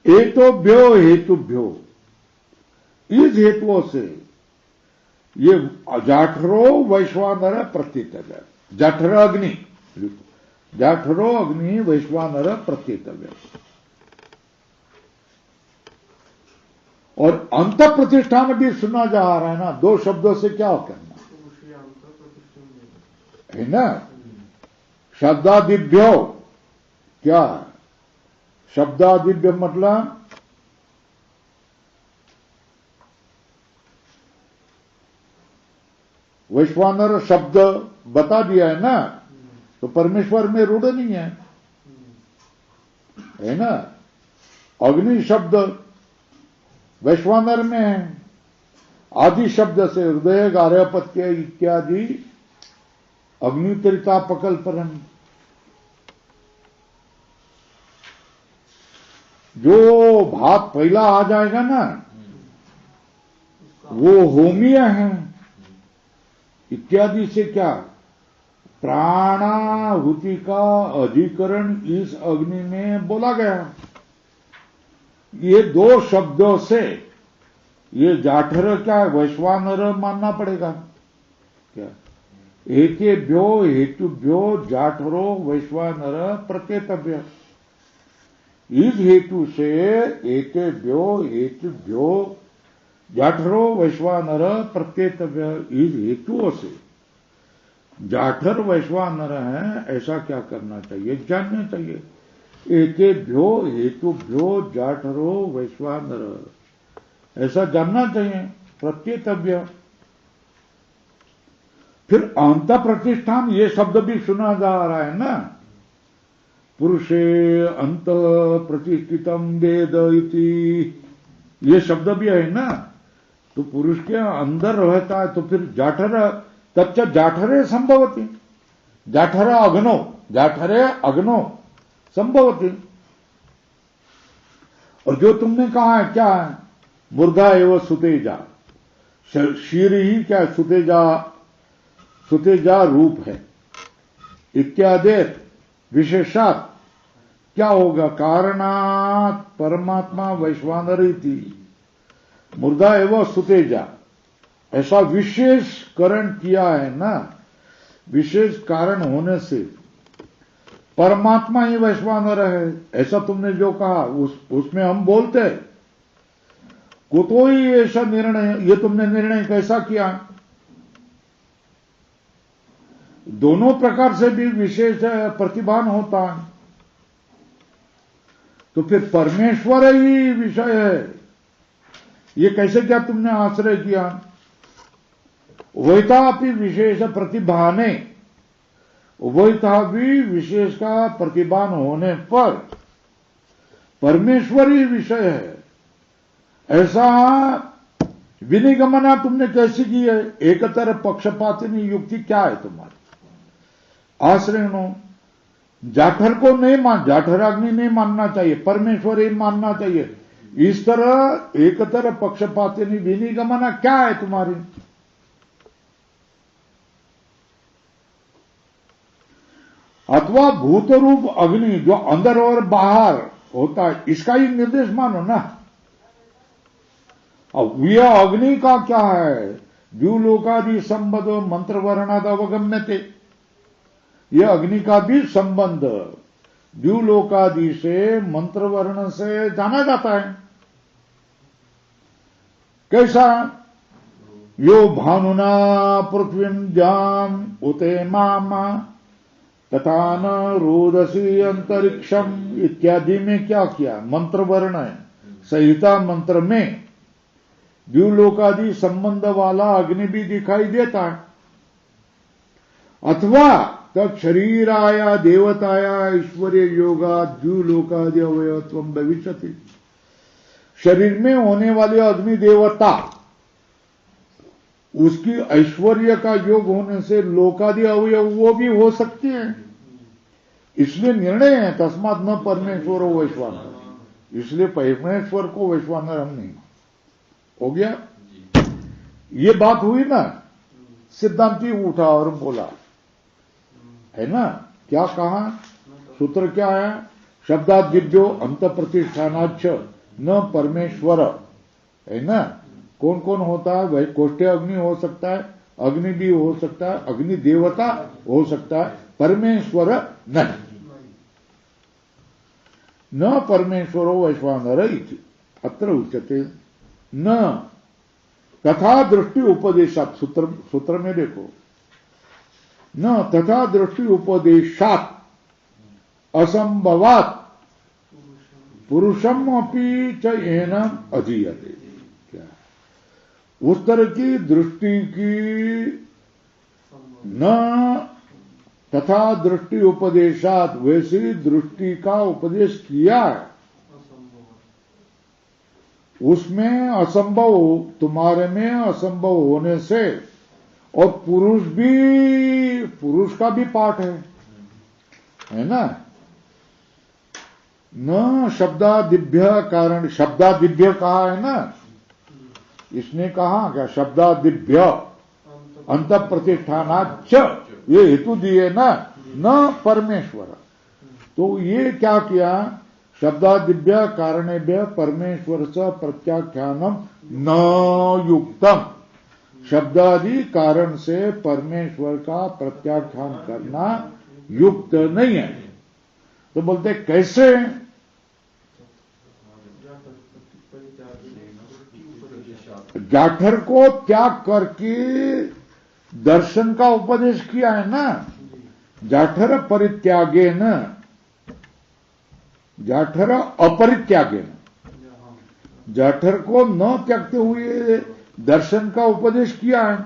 एतोभ्यो हेतुभ्यो, इस हेतुओं से ये जाठरो वैश्वानर प्रत्येतव्य। जाठर अग्नि, जाठरो अग्नि वैश्वानर प्रत्येतव्य। और अंत प्रतिष्ठा में भी सुना जा रहा है ना, दो शब्दों से क्या करना है ना। शब्दादिभ्यो, क्या शब्दादिभ्य मतलब वैश्वानर शब्द बता दिया है ना, तो परमेश्वर में रूढ़ नहीं है ना। अग्नि शब्द वैश्वानर में है। आदि शब्द से हृदय गार्हपत्य इत्यादि अग्नित्रिता प्रकल्पन। जो भात पहला आ जाएगा ना वो होमीय है। इत्यादि से क्या? प्राणाहुति का अधिकरण इस अग्नि में बोला गया। ये दो शब्दों से ये जाठर क्या है? वैश्वानर मानना पड़ेगा क्या? एकेभ्यो हेतुभ्यो जाठरो वैश्वानर प्रत्येतव्य। इस हेतु से एकेभ्यो हेतुभ्यो जाठरो वैश्वानर प्रत्येतव्य। इस हेतुओं से जाठर वैश्वानर है, ऐसा क्या करना चाहिए? जानना चाहिए। एकेभ्यो हेतुभ्यो जाठरो वैश्वानर, ऐसा जानना चाहिए, प्रत्येतव्य। फिर अंत प्रतिष्ठान ये शब्द भी सुना जा रहा है ना। पुरुषे अंत प्रतिष्ठितम वेद इति, ये शब्द भी है ना। तो पुरुष के अंदर रहता है, तो फिर जाठर तच्च जाठरे संभवती, जाठर अग्नो, जाठरे अग्नो संभवती। और जो तुमने कहा है क्या है? मुर्दा एवं सुतेजा, शीर ही क्या है? सुतेजा, सुतेजा रूप है। इत्यादि विशेषात क्या होगा? कारणात परमात्मा वैश्वानरी थी, मुर्दा एवं सुतेजा, ऐसा विशेष करण किया है ना। विशेष कारण होने से परमात्मा ही वैश्वानर है, ऐसा तुमने जो कहा उसमें हम बोलते को तो ही ऐसा निर्णय, ये तुमने निर्णय कैसा किया? दोनों प्रकार से भी विशेष प्रतिभान होता है। तो फिर परमेश्वर ही विषय है, ये कैसे क्या तुमने आश्रय किया? उभयतापि विशेष प्रतिभाने, उभयता भी विशेष का प्रतिभान होने पर परमेश्वर ही विषय है, ऐसा विनिगमना तुमने कैसी की है? एकतर पक्षपातिनी युक्ति क्या है तुम्हारी? आश्रयणो, जाठर को नहीं जाठराग्नि नहीं मानना चाहिए, परमेश्वर ही मानना चाहिए। इस तरह एकतर पक्षपातिनी विनिगमना क्या है तुम्हारी? अथवा भूतरूप अग्नि जो अंदर और बाहर होता है, इसका ही निर्देश मानो ना। अब यह अग्नि का क्या है? द्युलोकादि संबंध मंत्र वर्णाद अवगम्य थे, यह अग्नि का भी संबंध द्युलोकादि से मंत्र वर्ण से जाना जाता है। कैसा? यो भानुना पृथ्वीम द्याम उते मामा तथा न रोदसी अंतरिक्षम इत्यादि में क्या किया? मंत्र वर्ण है। संहिता मंत्र में द्युलोकादि संबंध वाला अग्नि भी दिखाई देता है। अथवा तब शरीराया देवताया ईश्वरीय योगा द्युलोकादि अवयवत्व भविष्यति, शरीर में होने वाले अग्नि देवता उसकी ऐश्वर्य का योग होने से लोकादि अवयव वो भी हो सकती है। इसलिए निर्णय है तस्मात् न परमेश्वर हो वैश्वानर, इसलिए परमेश्वर को वैश्वानर हम नहीं। हो गया? ये बात हुई ना। सिद्धांति उठा और बोला, है ना? क्या कहा? सूत्र क्या है? शब्दादिभ्यो अंत प्रतिष्ठानाच्च न परमेश्वर, है ना? कौन कौन होता है? वही कोष्ठे अग्नि हो सकता है, अग्नि भी हो सकता है, अग्नि देवता हो सकता है, परमेश्वर नहीं। न परमेश्वरो वैश्वानर इति अत्र उच्यते। न तथा दृष्टि उपदेशात, सूत्र में देखो, न तथा दृष्टि उपदेशात असंभवात पुरुषम अपि च एनम अधीयते। क्या उस तरह की दृष्टि की न तथा दृष्टि उपदेशात, वैसी दृष्टि का उपदेश किया है, उसमें असंभव, तुम्हारे में असंभव होने से, और पुरुष का भी पाठ है ना? न शब्दादिभ्य कारण, शब्दादिभ्य कहा है ना, इसने कहा क्या? शब्दादिभ्य अंत प्रतिष्ठानाच्च, ये हेतु दिए ना, न परमेश्वर। तो ये क्या किया? शब्दादिभ्य कारणेभ्य परमेश्वर से प्रत्याख्यानम न युक्तम, शब्दादि कारण से परमेश्वर का प्रत्याख्यान करना युक्त नहीं है। तो बोलते कैसे? जाठर को त्याग करके दर्शन का उपदेश किया है ना। जाठर परित्यागे न, जाठर अपरित्यागे न, जाठर को न त्यागते हुए दर्शन का उपदेश किया है।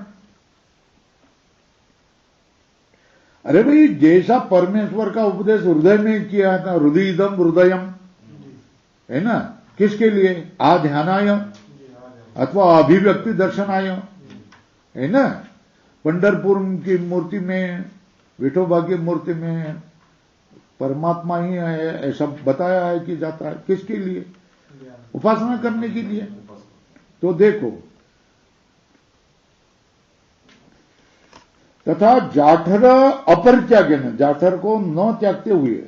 अरे भाई, जैसा परमेश्वर का उपदेश हृदय में किया था, हृदयदम हृदयम, है ना? किसके लिए? आध्यानाय अथवा अभिव्यक्ति दर्शनाय, है ना? पंढरपुर की मूर्ति में, विठोबा की मूर्ति में परमात्मा ही है ऐसा बताया है कि जाता है। किसके लिए? उपासना करने के लिए। तो देखो, तथा जाठर अपरित्यागे न, जाठर को न त्यागते हुए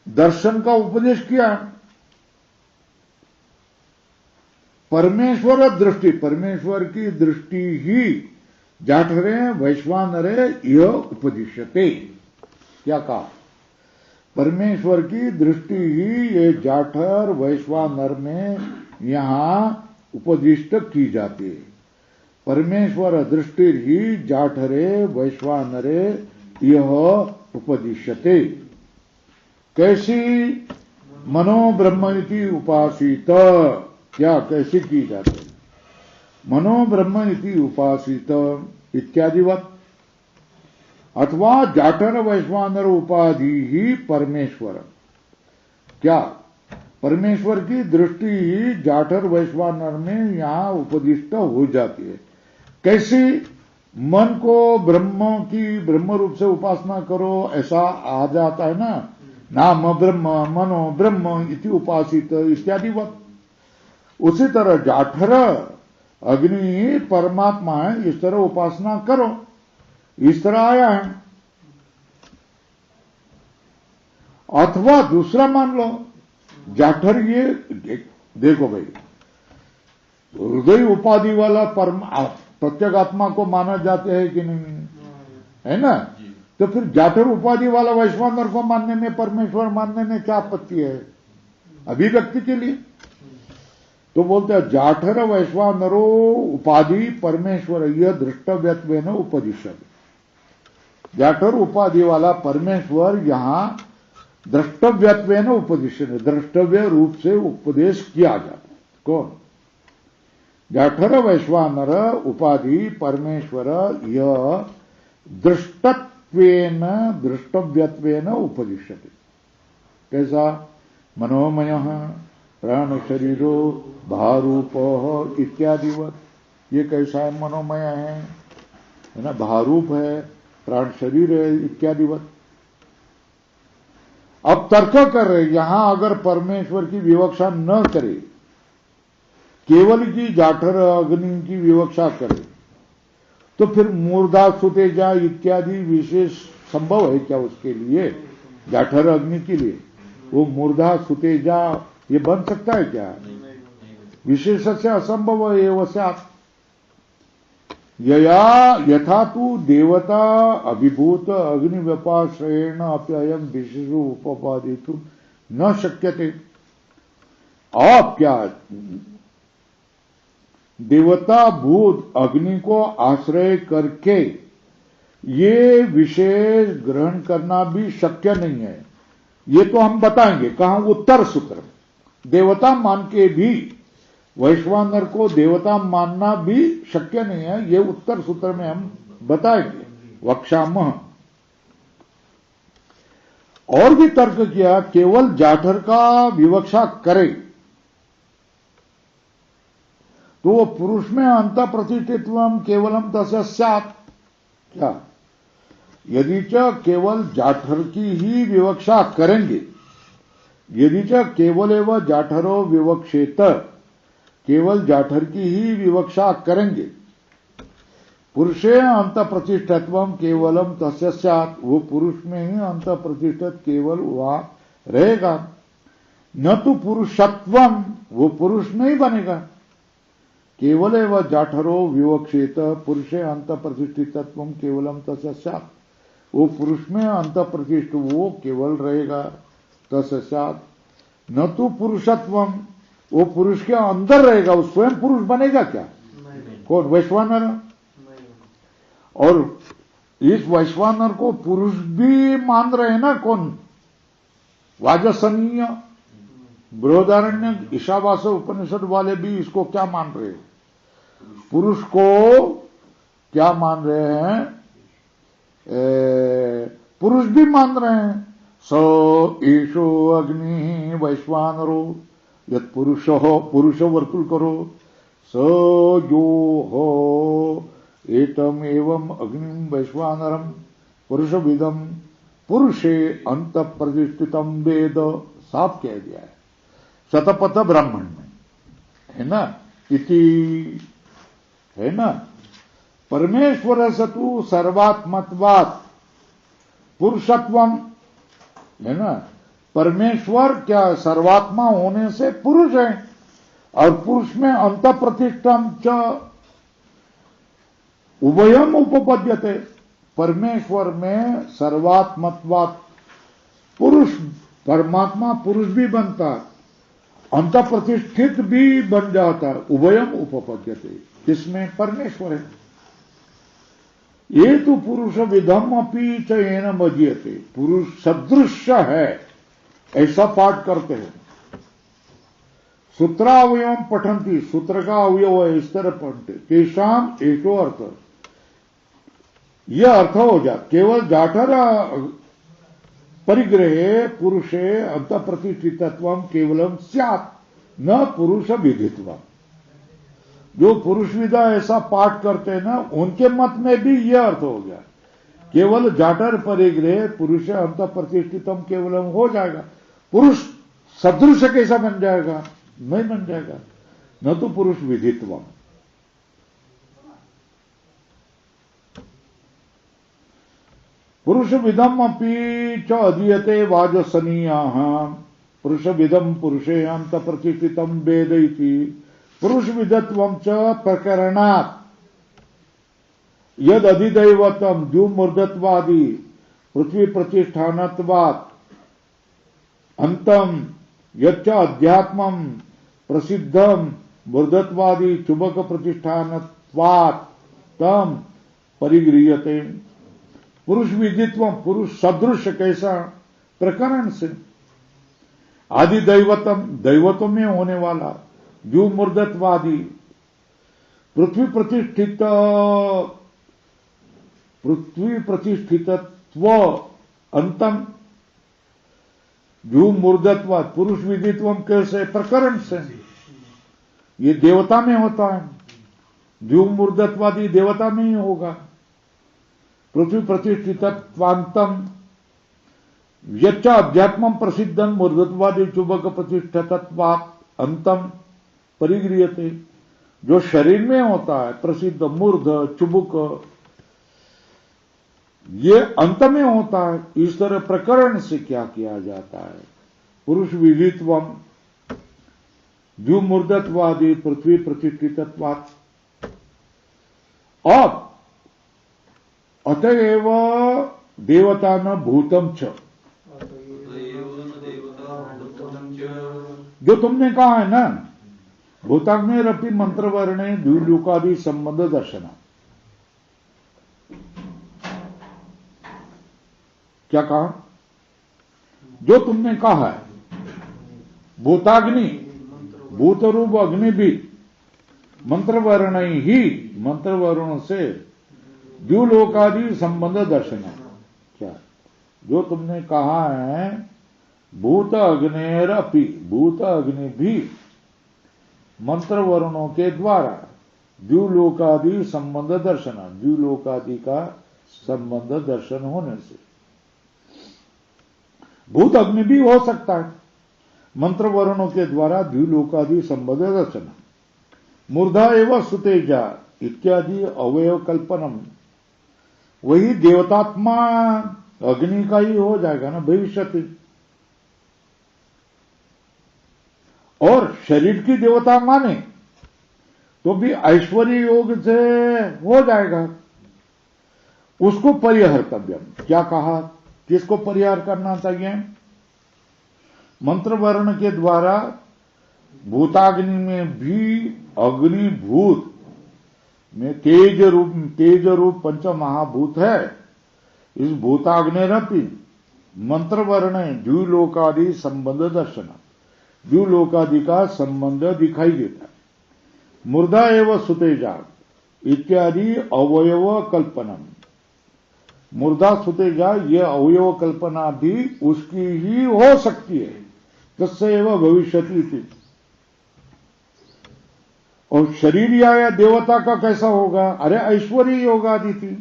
दर्शन का उपदेश किया। परमेश्वर दृष्टि, परमेश्वर की दृष्टि ही जाठरे वैश्वानरे यह उपदिश्यते। क्या कहा? परमेश्वर की दृष्टि ही ये जाठर वैश्वानर में यहां उपदिष्ट की जाती है। परमेश्वर दृष्टि ही जाठरे वैश्वानरे यह उपदिश्यते। कैसी? मनो ब्रह्म इति उपासित, क्या कैसे की जाते हैं? मनो ब्रह्म इति उपासित इत्यादिवत, अथवा जाठर वैश्वानर उपाधि ही परमेश्वर। क्या परमेश्वर की दृष्टि ही जाठर वैश्वानर में यहां उपदिष्ट हो जाती है? कैसे? मन को ब्रह्म की ब्रह्म रूप से उपासना करो, ऐसा आ जाता है ना, नाम ब्रह्म मनो ब्रह्म इति उपासित इत्यादिवत। उसी तरह जाठर अग्नि परमात्मा है, इस तरह उपासना करो, इस तरह आया है। अथवा दूसरा मान लो, जाठर ये देखो भाई, हृदय उपाधि वाला प्रत्येक आत्मा को माना जाते हैं कि नहीं, है ना? तो फिर जाठर उपाधि वाला वैश्वानर को मानने में, परमेश्वर मानने में क्या आपत्ति है अभिव्यक्ति के लिए? तो बोलते हैं जाठर वैश्वानरो उपाधि परमेश्वर यह दृष्टव्यत्वेन उपदिश्यते। जाठर उपाधि वाला परमेश्वर यहां द्रष्टव्यत्वेन उपदिश्यते, द्रष्टव्य रूप से उपदेश किया जाता है। कौन? जाठर वैश्वानर उपाधि परमेश्वर यह दृष्टत्वेन दृष्टव्यत्वेन उपदिश्यते। कैसा? मनोमय प्राण शरीरो भारूप इत्यादिवत। ये कैसा है? मनोमय है ना, भारूप है, प्राण शरीर है इत्यादिवत। अब तर्क कर रहे, यहां अगर परमेश्वर की विवक्षा न करे, केवल की जाठर अग्नि की विवक्षा करे, तो फिर मूर्धा सुतेजा इत्यादि विशेष संभव है क्या उसके लिए? जाठर अग्नि के लिए वो मूर्धा सुतेजा ये बन सकता है क्या? विशेष से असंभव है। वस्यात् यथा तू देवता अभिभूत अग्नि व्यपाश्रयेण अप्ययम विशेष उपादितु न शक्यते। अब क्या देवता भूत अग्नि को आश्रय करके ये विशेष ग्रहण करना भी शक्य नहीं है? ये तो हम बताएंगे कहां? उत्तर सूत्र में। देवता मान के भी वैश्वानर को देवता मानना भी शक्य नहीं है, ये उत्तर सूत्र में हम बताएंगे, वक्षामः। और भी तर्क किया, केवल जाठर का विवक्षा करे तो वो पुरुष में अंत प्रतिष्ठित्वम केवलम तस्य स्यात्। क्या? यदि च केवल जाठर की ही विवक्षा करेंगे, यदि च केवल एवं जाठरो विवक्षेत, केवल जाठर की ही विवक्षा करेंगे, पुरुषे अंत प्रतिष्ठत्वम केवलम तस्य स्यात्, वो पुरुष में ही अंत प्रतिष्ठित केवल वहां रहेगा, न तो पुरुषत्वम, वो पुरुष नहीं बनेगा। केवल एवं जाठरो विवक्षेत पुरुषे अंत प्रतिष्ठितत्व केवलम तस्य स्यात्, वो पुरुष में अंत प्रतिष्ठ वो केवल रहेगा, तस्य स्यात्। न तो पुरुषत्वम, वो पुरुष के अंदर रहेगा, वो स्वयं पुरुष बनेगा क्या? कौन? वैश्वानर। और इस वैश्वानर को पुरुष भी मान रहे हैं ना, कौन? वाजसनीय, बृहदारण्य, ईशावास उपनिषद वाले भी इसको क्या मान रहे हैं? पुरुष को क्या मान रहे हैं? पुरुष भी मान रहे हैं। सो ईशो अग्नि वैश्वानरो, यद पुरुष हो, पुरुष वर्तुल करो, स जो हो एतम एवं अग्नि वैश्वानरम पुरुष विदम पुरुषे अंत प्रतिष्ठितम वेद, साफ कह दिया है शतपथ ब्राह्मण में, है ना? इति, है ना? परमेश्वर सतु सर्वात्मत्वात् पुरुषत्वम, है ना? परमेश्वर क्या सर्वात्मा होने से पुरुष है, और पुरुष में अंत प्रतिष्ठम च उभयम उपपद्यते। परमेश्वर में सर्वात्मत्वात् पुरुष, परमात्मा पुरुष भी बनता, अंत प्रतिष्ठित भी बन जाता, उभयम उपपद्यते। इसमें परमेश्वर है। ये तो पुरुष विधम अपी चयन मजीयते, पुरुष सदृश है ऐसा पाठ करते हैं। सूत्रावयव पठंती, सूत्र का अवयव है इस तरह पढ़ते, तेषाम एको अर्थ, यह अर्थ हो जा केवल जाठर परिग्रहे पुरुषे अंत प्रतिष्ठितत्व केवलम स्यात् न पुरुष विधित्व। जो पुरुष विदा ऐसा पाठ करते हैं ना, उनके मत में भी यह अर्थ हो गया, केवल जाठर परिग्रह पुरुष अंत प्रतिष्ठितम केवलम हो जाएगा। पुरुष सदृश कैसा बन जाएगा? नहीं बन जाएगा, न तो पुरुष विधित्व। पुरुष विदम अपि च अधीयते वाजसनीयाः, पुरुष विदम पुरुषे अंत प्रतिष्ठितम वेद इति पुरुष विदत्वं च प्रकरणात् यद अधिदैवतम द्युमूर्धत्वादि पृथ्वी प्रतिष्ठानत्वात् अंतम यच्च अध्यात्मं प्रसिद्धम मूर्धत्वादि चुबक प्रतिष्ठानत्वात् तम परिगृह्यते। पुरुष विदित्व, पुरुष सदृश कैसा? प्रकरण से। आदि दैवतम, दैवतों में होने वाला, जो मूर्धत्वादि पृथ्वी प्रतिष्ठितत्व अंतम, जो मूर्धत्व पुरुष विदित्व कैसे? प्रकरण से। ये देवता में होता है, जो मूर्धत्वादि देवता में ही होगा। पृथ्वी प्रतिष्ठितत्वांतम यच्च अध्यात्मं प्रसिद्धं मूर्धत्वादि चुबक प्रतिष्ठितत्वात् अंतम परिगृह्यते। जो शरीर में होता है प्रसिद्ध मूर्ध चुबुक, ये अंत में होता है। इस तरह प्रकरण से क्या किया जाता है? पुरुष विदित्वम द्युमूर्धत्वादि पृथ्वी प्रतिष्ठितत्वात्, अब अतएव देवता न भूतम छ, जो तुमने कहा है ना, भूताग्निरपि मंत्रवर्णे द्विलोकादि संबंध दर्शना। क्या कहा? जो तुमने कहा है भूताग्नि, भूतरूप अग्नि भी मंत्रवर्ण ही, मंत्रवर्णों से द्युलोकादि संबंध दर्शना। क्या जो तुमने कहा है भूत अग्नेरपि, भूत अग्नि भी मंत्रवर्णों के द्वारा द्युलोकादि संबंध दर्शना, द्युलोकादि का संबंध दर्शन होने से। भूत अग्नि भी हो सकता है मंत्रवर्णों के द्वारा द्युलोकादि संबंध दर्शन। मूर्धा एवं सुतेजा इत्यादि अवयव कल्पनम, वही देवतात्मा अग्नि का ही हो जाएगा ना भविष्यति। और शरीर की देवता माने तो भी ऐश्वर्य योग से हो जाएगा। उसको परिहर्तव्यम, क्या कहा? किसको परिहार करना चाहिए? मंत्रवर्ण के द्वारा भूताग्नि में भी अग्निभूत में तेज रूप पंच महाभूत है। इस भूताग्निरपि मंत्रवर्ण द्युलोकादि संबंध दर्शन, द्युलोकादि का संबंध दिखाई देता है। मूर्धा एवं सुतेजा इत्यादि अवयव कल्पनम, मूर्धा सुतेजा ये अवयव कल्पना भी उसकी ही हो सकती है। तस्य एवं भविष्यति थी। और शरीर या देवता का कैसा होगा? अरे ऐश्वर्य योगादि थी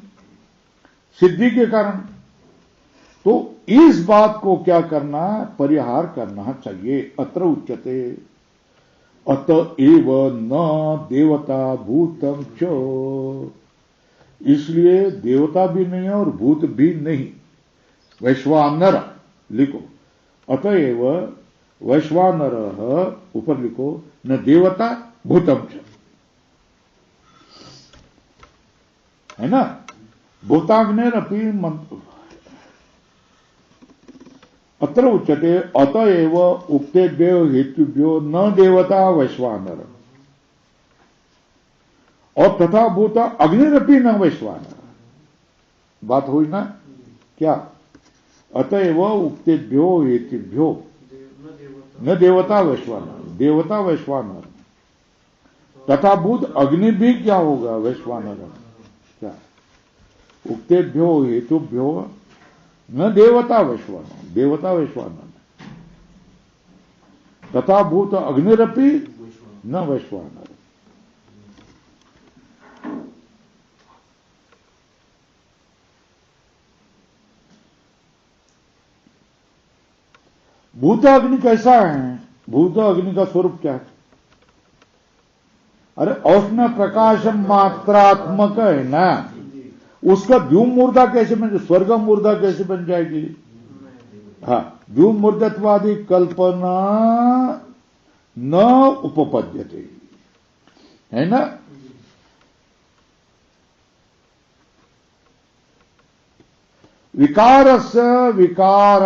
सिद्धि के कारण। तो इस बात को क्या करना? परिहार करना चाहिए। अत्र उच्यते अतएव न देवता भूतम च, इसलिए देवता भी नहीं है और भूत भी नहीं। वैश्वानर लिखो, अतएव वैश्वानर ऊपर लिखो, न देवता भूतम च, है ना। भूताग्नेरपि अत्र उच्यते अतएव उक्तेभ्यो हेतुभ्यो न देवता वैश्वानर, और तथा भूत अग्निरपि न वैश्वानर। बात हुई ना क्या? अतएव उक्तेभ्यो हेतुभ्यो, न देवता वैश्वानर, देवता वैश्वानर। तथा भूत अग्नि भी क्या होगा? वैश्वानर। क्या? उक्तेभ्यो हेतुभ्यो न देवता वैश्वानर, देवता वैश्वानर। तथा भूत अग्निरपि न वैश्वानर। भूत अग्नि कैसा है? भूत अग्नि का स्वरूप क्या है? अरे औष्ण प्रकाश मात्रात्मक है ना, उसका द्युम मूर्धा कैसे बन, स्वर्ग मूर्धा कैसे बन जाएगी? हाँ, द्युम मूर्धत्वादि कल्पना न उपपद्यते, है ना। विकारस्य विकारांतरात्म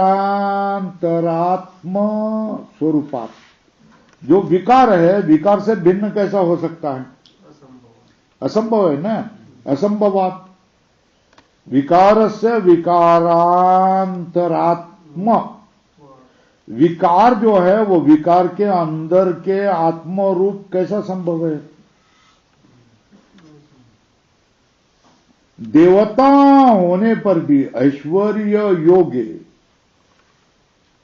स्वरूपात, जो विकार है विकार से भिन्न कैसा हो सकता है? असंभव है ना, असंभवात। विकारस्य विकारांतरात्म, विकार जो है वो विकार के अंदर के आत्म रूप कैसा संभव है? देवता होने पर भी ऐश्वर्य योगे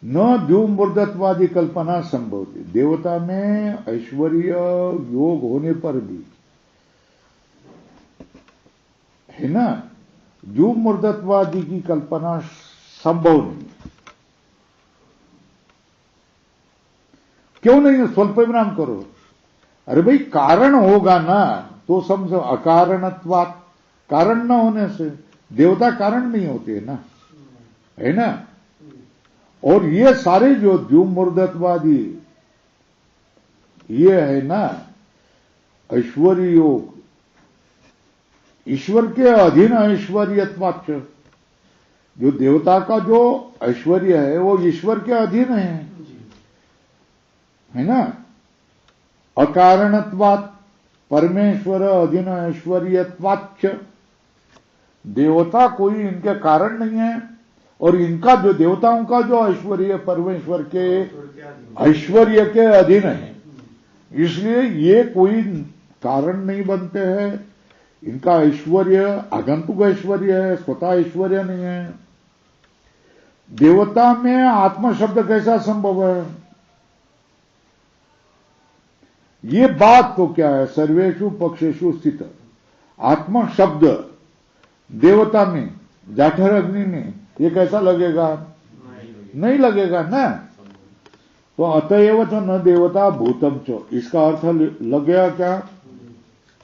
न द्युमूर्धत्वादि कल्पना संभव थी। देवता में ऐश्वर्य योग होने पर भी, है ना, द्युमूर्धत्वादि की कल्पना संभव नहीं। क्यों नहीं? स्वल्प विराम करो। अरे भाई कारण होगा ना तो समझो, अकारणत्वात्, कारण न होने से देवता कारण नहीं होते ना, है ना। और ये सारे जो द्युमूर्धत्वादि ये है ना ऐश्वर्य योग, ईश्वर के अधीन ऐश्वर्यत्वाच्च, जो देवता का जो ऐश्वर्य है वो ईश्वर के अधीन है ना। अकारणत्वात् परमेश्वर अधीन ऐश्वर्यत्वाच्च, देवता कोई इनके कारण नहीं है, और इनका जो देवताओं का जो ऐश्वर्य परमेश्वर के ऐश्वर्य के अधीन है, इसलिए ये कोई कारण नहीं बनते हैं। इनका ऐश्वर्य आगंतुक ऐश्वर्य है, स्वतः ऐश्वर्य नहीं है। देवता में आत्म शब्द कैसा संभव है? ये बात तो क्या है? सर्वेषु पक्षेषु स्थित आत्म शब्द देवता में, जाठर अग्नि में, ये कैसा लगेगा? नहीं लगेगा ना। तो अतएव तो न देवता भूतम चो, इसका अर्थ लग गया क्या?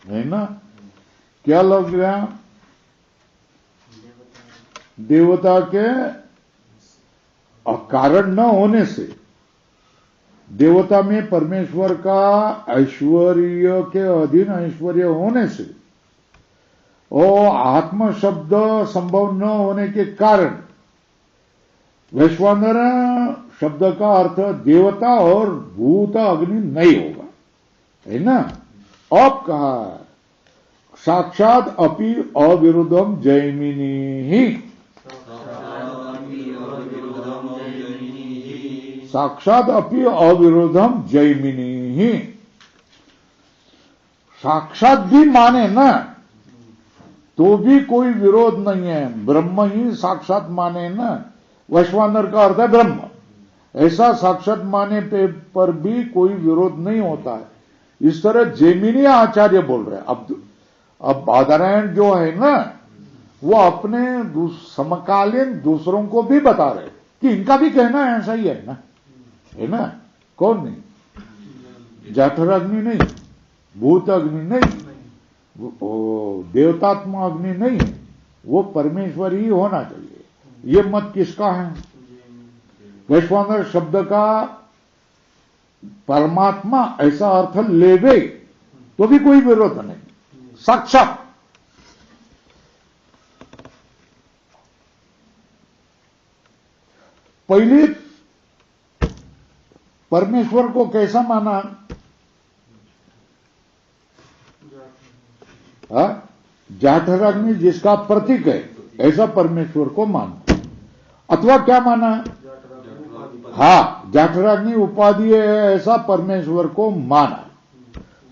है ना, क्या लग गया? देवता के कारण न होने से, देवता में परमेश्वर का ऐश्वर्य के अधीन ऐश्वर्य होने से, और आत्म शब्द संभव न होने के कारण वैश्वानर शब्द का अर्थ देवता और भूत अग्नि नहीं होगा, है ना। अब कहा साक्षात अपि अविरुद्धम जैमिनी ही, साक्षात अपि अविरुद्धम जैमिनी ही, साक्षात भी माने ना तो भी कोई विरोध नहीं है, ब्रह्म ही साक्षात माने ना, वैश्वानर का अर्थ है ब्रह्म, ऐसा साक्षात माने पर भी कोई विरोध नहीं होता है। इस तरह जैमिनी आचार्य बोल रहे हैं। अब बादरायण जो है ना वो अपने समकालीन दूसरों को भी बता रहे कि इनका भी कहना ऐसा ही है ना। कौन नहीं? जाठर अग्नि नहीं, भूत अग्नि नहीं, देवतात्मा अग्नि नहीं, वो परमेश्वर ही होना चाहिए। ये मत किसका है? वैश्वानर शब्द का परमात्मा ऐसा अर्थ लेवे तो भी कोई विरोध नहीं, साक्षात। पहले परमेश्वर को कैसा माना? जाठर अग्नि जिसका प्रतीक है ऐसा परमेश्वर को माना, अथवा क्या माना? हाँ, जाठराग्नि उपाधि है ऐसा परमेश्वर को माना।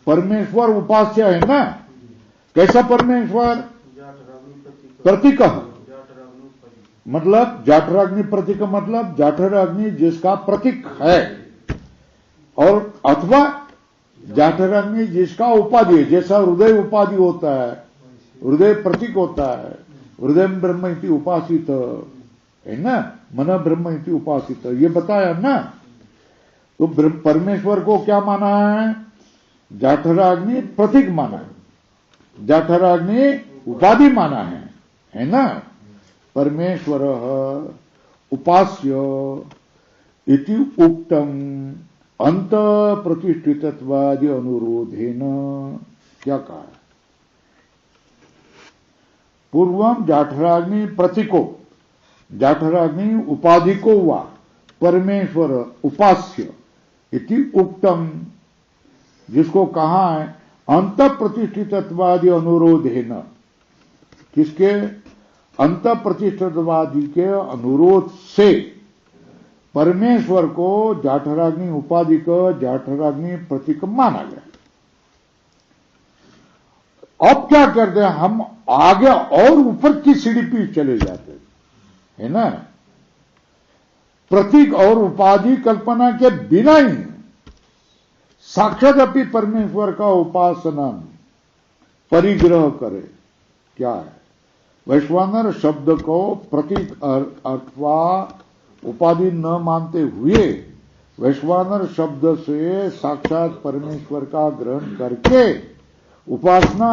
परमेश्वर उपास्य है ना। कैसा परमेश्वर? प्रतीक, मतलब जाठराग्नि प्रतीक, मतलब जाठराग्नि जिसका प्रतीक है, और अथवा जाठराग्नि जिसका उपाधि है। जैसा हृदय उपाधि होता है, हृदय प्रतीक होता है, हृदय ब्रह्म इति उपासित है ना, मन ब्रह्म इति उपासित, ये बताया ना। तो परमेश्वर को क्या माना है? जाठराग्नि प्रतीक माना है, जाठराग्नि उपाधि माना है ना। परमेश्वर उपास्य इति उक्तम अंत प्रतिष्ठितत्वादि अनुरोधेन, क्या कहा है? पूर्वम जाठराग्नि प्रतीको, जाठराग्नि उपाधि को हुआ, परमेश्वर उपास्य इति उक्तम, जिसको कहा है अंत प्रतिष्ठितत्वादि अनुरोधेन। किसके? अंत प्रतिष्ठितवादी के अनुरोध से परमेश्वर को जाठराग्नि उपाधि को जाठराग्नि प्रतीक माना गया। अब क्या करते हैं हम? आगे और ऊपर की सीढ़ी पे चले जाते है ना। प्रतीक और उपाधि कल्पना के बिना ही साक्षात अपनी परमेश्वर का उपासना परिग्रह करे। क्या है? वैश्वानर शब्द को प्रतीक अथवा उपाधि न मानते हुए वैश्वानर शब्द से साक्षात परमेश्वर का ग्रहण करके उपासना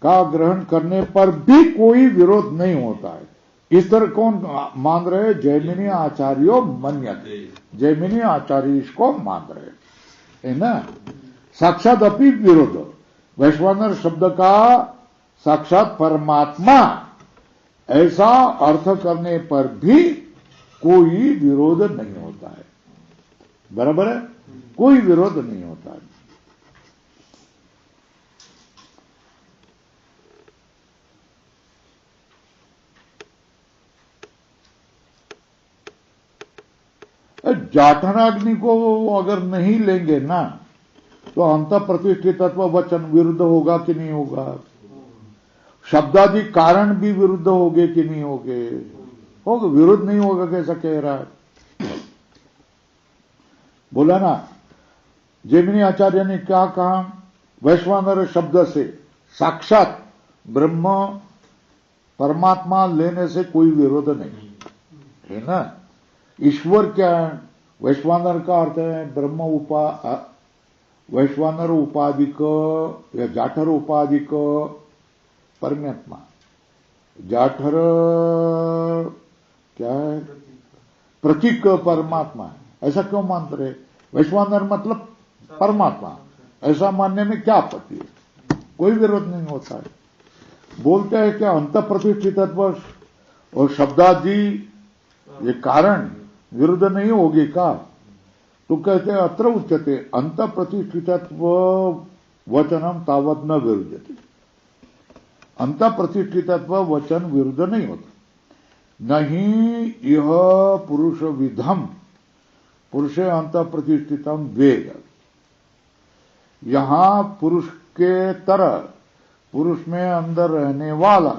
का ग्रहण करने पर भी कोई विरोध नहीं होता है। इस तरह कौन मान रहे? जैमिनी आचार्यों मन्यते, जैमिनी आचार्य इसको मान रहे है ना। साक्षात अपि विरोध, वैश्वानर शब्द का साक्षात परमात्मा ऐसा अर्थ करने पर भी कोई विरोध नहीं होता है। बराबर है, कोई विरोध नहीं होता है। जाठराग्नि को अगर नहीं लेंगे ना तो अंत प्रतिष्ठितत्व वचन विरुद्ध होगा कि नहीं होगा? शब्दादि कारण भी विरुद्ध होंगे कि नहीं होंगे? होगा, विरुद्ध नहीं होगा कैसा कह रहा है? बोला ना, जैमिनी आचार्य ने क्या कहा? वैश्वानर शब्द से साक्षात ब्रह्म परमात्मा लेने से कोई विरोध नहीं है ना। ईश्वर क्या है? वैश्वानर का अर्थ है ब्रह्म वैश्वानर उपाधिक या जाठर उपाधिक परमात्मा। जाठर क्या है? प्रतीक परमात्मा। ऐसा क्यों मानते रहे? वैश्वानर मतलब परमात्मा, ऐसा मानने में क्या आपत्ति है? कोई विरोध नहीं होता है। बोलते हैं क्या अंत प्रतिष्ठितत्व और शब्दादि ये कारण विरुद्ध नहीं होगी का? तो कहते हैं अत्र उच्यते अंत प्रतिष्ठितत्व वचनम तावत न विरुद्धते। अंत प्रतिष्ठितत्व वचन विरुद्ध नहीं होता। नहीं यह पुरुष विधम पुरुषे अंत प्रतिष्ठितम वेद, यहां पुरुष के तरह पुरुष में अंदर रहने वाला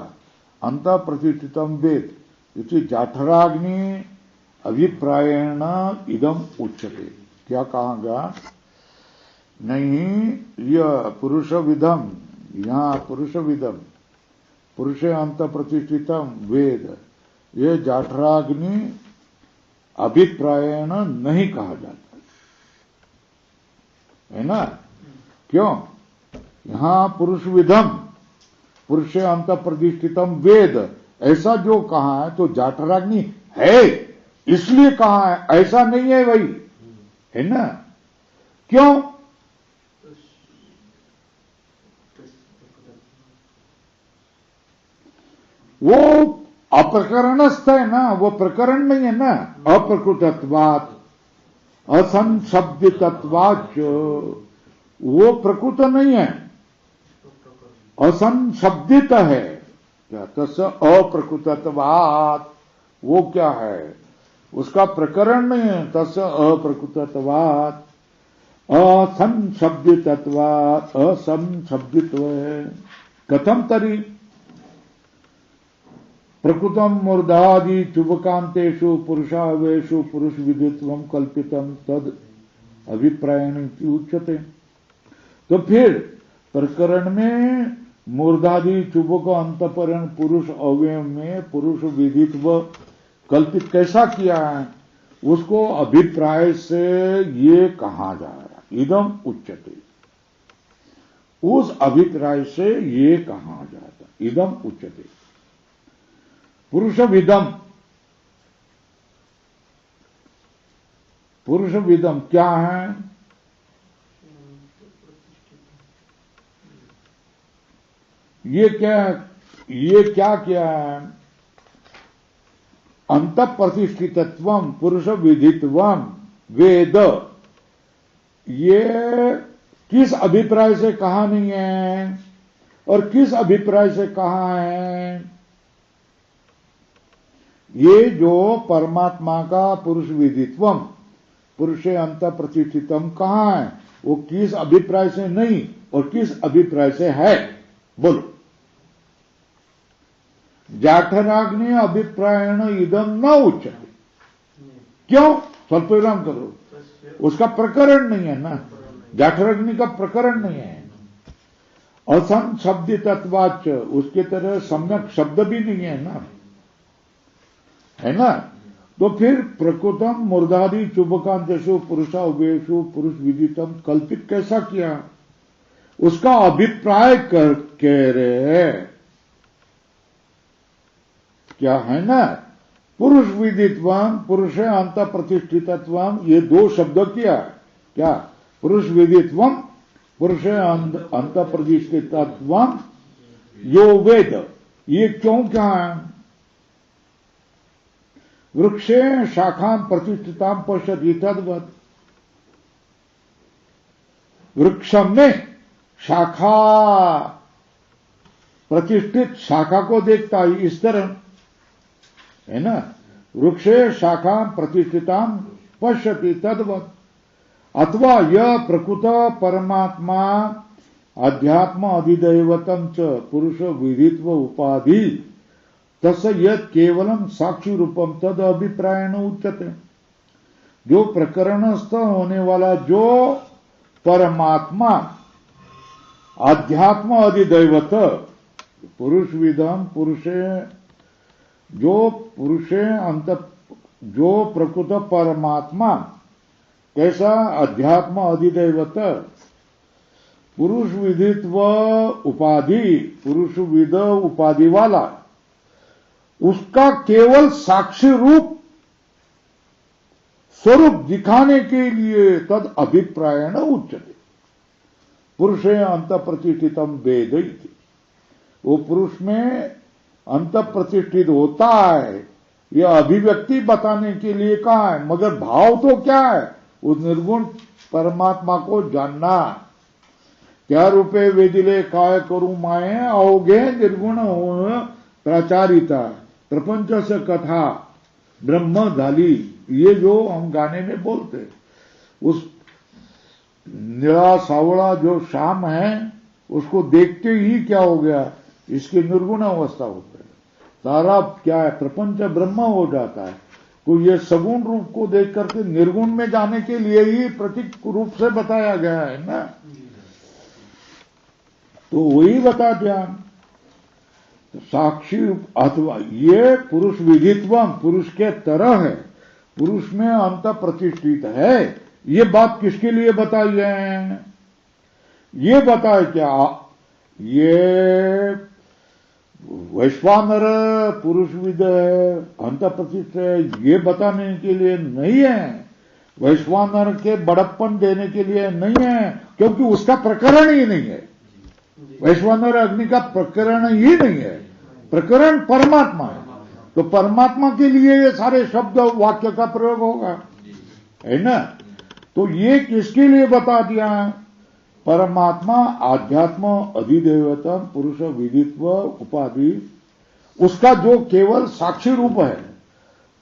अंत प्रतिष्ठितम वेद, इसी जाठराग्नि अभिप्रायण इदम उच्यते। क्या कहा गया? नहीं यह पुरुष विधम, यहां पुरुष विधम पुरुषे अंत प्रतिष्ठितम वेद, ये जाठराग्नि अभिप्रायण नहीं कहा जाता है ना। क्यों? यहां पुरुष विधम पुरुषे अंत प्रतिष्ठितम वेद ऐसा जो कहा है तो जाठराग्नि है इसलिए कहा है, ऐसा नहीं है भाई, है ना। क्यों? वो अप्रकरणस्थ है ना, वो प्रकरण नहीं है ना। अप्रकृतत्वात् असंशब्दितत्वाच्च, वो प्रकृत नहीं है, असंशब्दित है। क्या? तस्य अप्रकृतत्वात्, वो क्या है? उसका प्रकरण नहीं है। तस्य अप्रकृतत्वात् असंशब्दितत्वात् असंशब्दित्व है। कथम तरी प्रकृतम मूर्धादि चुबकांतेषु पुरुषावेशु पुरुष विदित्वम कल्पितम तद अभिप्रायण उच्यते। तो फिर प्रकरण में मूर्धादि चुबक अंतःकरण पुरुष अवयव में पुरुष विदित्व कल्पित कैसा किया है, उसको अभिप्राय से ये कहा जा रहा, इदम उच्यते, उस अभिप्राय से ये कहा जाता, इदम उच्यते। पुरुष विदम, पुरुष विदम क्या है? ये क्या है? अंत प्रतिष्ठितत्वम पुरुष विदित्वम वेद, ये किस अभिप्राय से कहा नहीं है और किस अभिप्राय से कहा है? ये जो परमात्मा का पुरुष विदित्वम पुरुषे अंत प्रतिष्ठितम कहा है, वो किस अभिप्राय से नहीं और किस अभिप्राय से है, बोलो। जाठराग्नि अभिप्रायण इदम न उच्यते। क्यों? स्वल्प विराम करो, उसका प्रकरण नहीं है ना, जाठराग्नि का प्रकरण नहीं है। असंशब्दितत्वाच्च, उसके तरह सम्यक शब्द भी नहीं है ना, है ना। तो फिर प्रकृतम मूर्धादि चुबकांतेषु पुरुषावेशु पुरुष विदितम कल्पित कैसा किया? उसका अभिप्राय कह रहे हैं, क्या है ना, पुरुष विदित्वम पुरुष अंत प्रतिष्ठितत्वम, ये दो शब्द किया क्या? पुरुष विदित्वम पुरुष अंत प्रतिष्ठितत्वम यो वेद, ये क्यों कहा है? वृक्षे शाखा प्रतिष्ठिता पश्यति तद्वत्, वृक्ष में शाखा प्रतिष्ठित शाखा को देखता है, इस तरह है ना। वृक्षे शाखा प्रतिष्ठिता पश्यति तद्वत्, अथवा यह प्रकृत परमात्मा अध्यात्म अधिदैवतम च पुरुष विदित्व उपाधि तस्य यत् केवलम साक्षी रूपम तद अभिप्रायण उच्यते। जो प्रकरणस्थ होने वाला जो परमात्मा अध्यात्म अधिदैवत पुरुष विदम पुरुषे, जो पुरुषे अंत, जो प्रकृत परमात्मा कैसा? अध्यात्म अधिदैवत पुरुष विदित्व उपाधि, पुरुष विद उपाधि वाला, उसका केवल साक्षी रूप स्वरूप दिखाने के लिए तद अभिप्रायण उच्यते। पुरुषे अंत प्रतिष्ठितम वेद, वो पुरुष में अंत प्रतिष्ठित होता है, यह अभिव्यक्ति बताने के लिए कहा है, मगर भाव तो क्या है? उस निर्गुण परमात्मा को जानना। क्या रूपे वेदिले काय करू माये अवघे निर्गुण हो प्राचारिता प्रपंच से कथा ब्रह्म धाली, ये जो हम गाने में बोलते, उस नीला सावड़ा जो शाम है उसको देखते ही क्या हो गया? इसकी निर्गुण अवस्था होता है, सारा क्या है? प्रपंच ब्रह्म हो जाता है। तो ये सगुण रूप को देख करके निर्गुण में जाने के लिए ही प्रतीक रूप से बताया गया है ना, तो वही बता दिया। साक्षी अथवा ये पुरुष विदित्वम पुरुष के तरह है, पुरुष में अंत प्रतिष्ठित है, ये बात किसके लिए बताई है? ये बताए क्या? ये वैश्वानर पुरुष विद है, अंत प्रतिष्ठित है, ये बताने के लिए नहीं है, वैश्वानर के बड़प्पन देने के लिए नहीं है, क्योंकि उसका प्रकरण ही नहीं है। वैश्वानर अग्नि का प्रकरण ही नहीं है, प्रकरण परमात्मा है। तो परमात्मा के लिए ये सारे शब्द वाक्य का प्रयोग होगा, है ना। तो ये किसके लिए बता दिया? परमात्मा आध्यात्म अधिदेवतम पुरुष विदित्व उपाधि, उसका जो केवल साक्षी रूप है,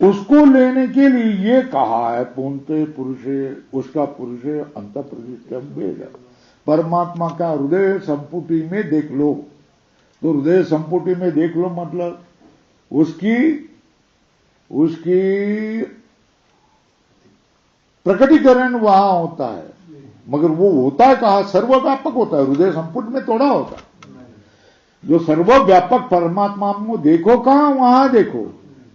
उसको लेने के लिए ये कहा है पूर्णते पुरुषे, उसका पुरुषे अंत प्रतिष्ठम वेद। परमात्मा का हृदय संपुटी में देख लो। तो हृदय संपुटी में देख लो मतलब उसकी प्रकटीकरण वहां होता है, मगर वो होता है कहा, सर्वव्यापक होता है, हृदय संपुट में थोड़ा होता है। जो सर्वव्यापक परमात्मा को देखो कहां, वहां देखो।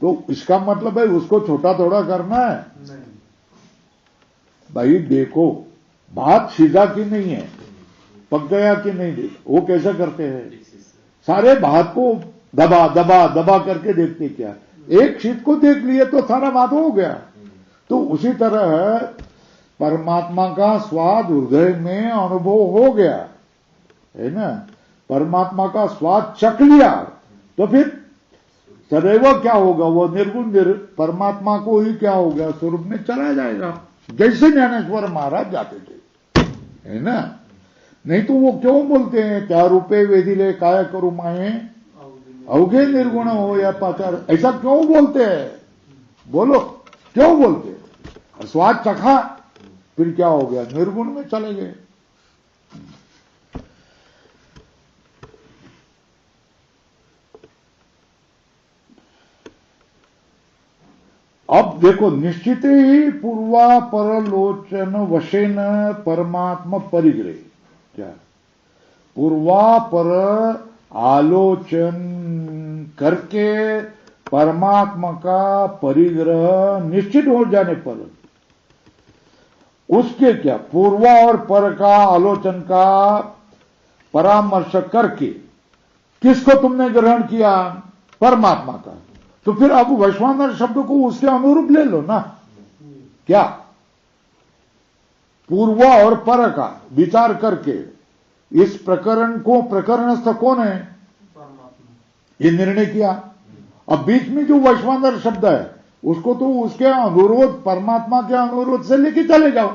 तो इसका मतलब है उसको छोटा थोड़ा करना है भाई। देखो बात सीधा की नहीं है, पक गया कि नहीं देखो। वो कैसा करते हैं, सारे भात को दबा दबा दबा करके देखते, क्या एक शीत को देख लिए तो सारा बात हो गया। तो उसी तरह परमात्मा का स्वाद हृदय में अनुभव हो गया है ना, परमात्मा का स्वाद चख लिया, तो फिर सदैव क्या होगा, वो निर्गुण परमात्मा को ही क्या हो गया, स्वरूप में चला जाएगा, जैसे ज्ञानेश्वर महाराज जाते थे, है ना। नहीं तो वो क्यों बोलते हैं, क्या रूपे वेदिले काय करू माए अवघे निर्गुण हो या पाचार, ऐसा क्यों बोलते हैं, बोलो क्यों बोलते हैं। स्वाद चखा फिर क्या हो गया, निर्गुण में चले गए। अब देखो, निश्चित ही पूर्वा परलोचन वशेन परमात्मा परिग्रह, क्या पूर्वा पर आलोचन करके परमात्मा का परिग्रह निश्चित हो जाने पर उसके क्या पूर्वा और पर का आलोचन का परामर्श करके किसको तुमने ग्रहण किया, परमात्मा का। तो फिर अब वैश्वानर शब्द को उसके अनुरूप ले लो ना, क्या पूर्वा और पर का विचार करके इस प्रकरण को, प्रकरणस्थ कौन है, ये निर्णय किया। अब बीच में जो वैश्वानर शब्द है उसको तो उसके अनुरोध, परमात्मा के अनुरोध से लेके चले जाओ,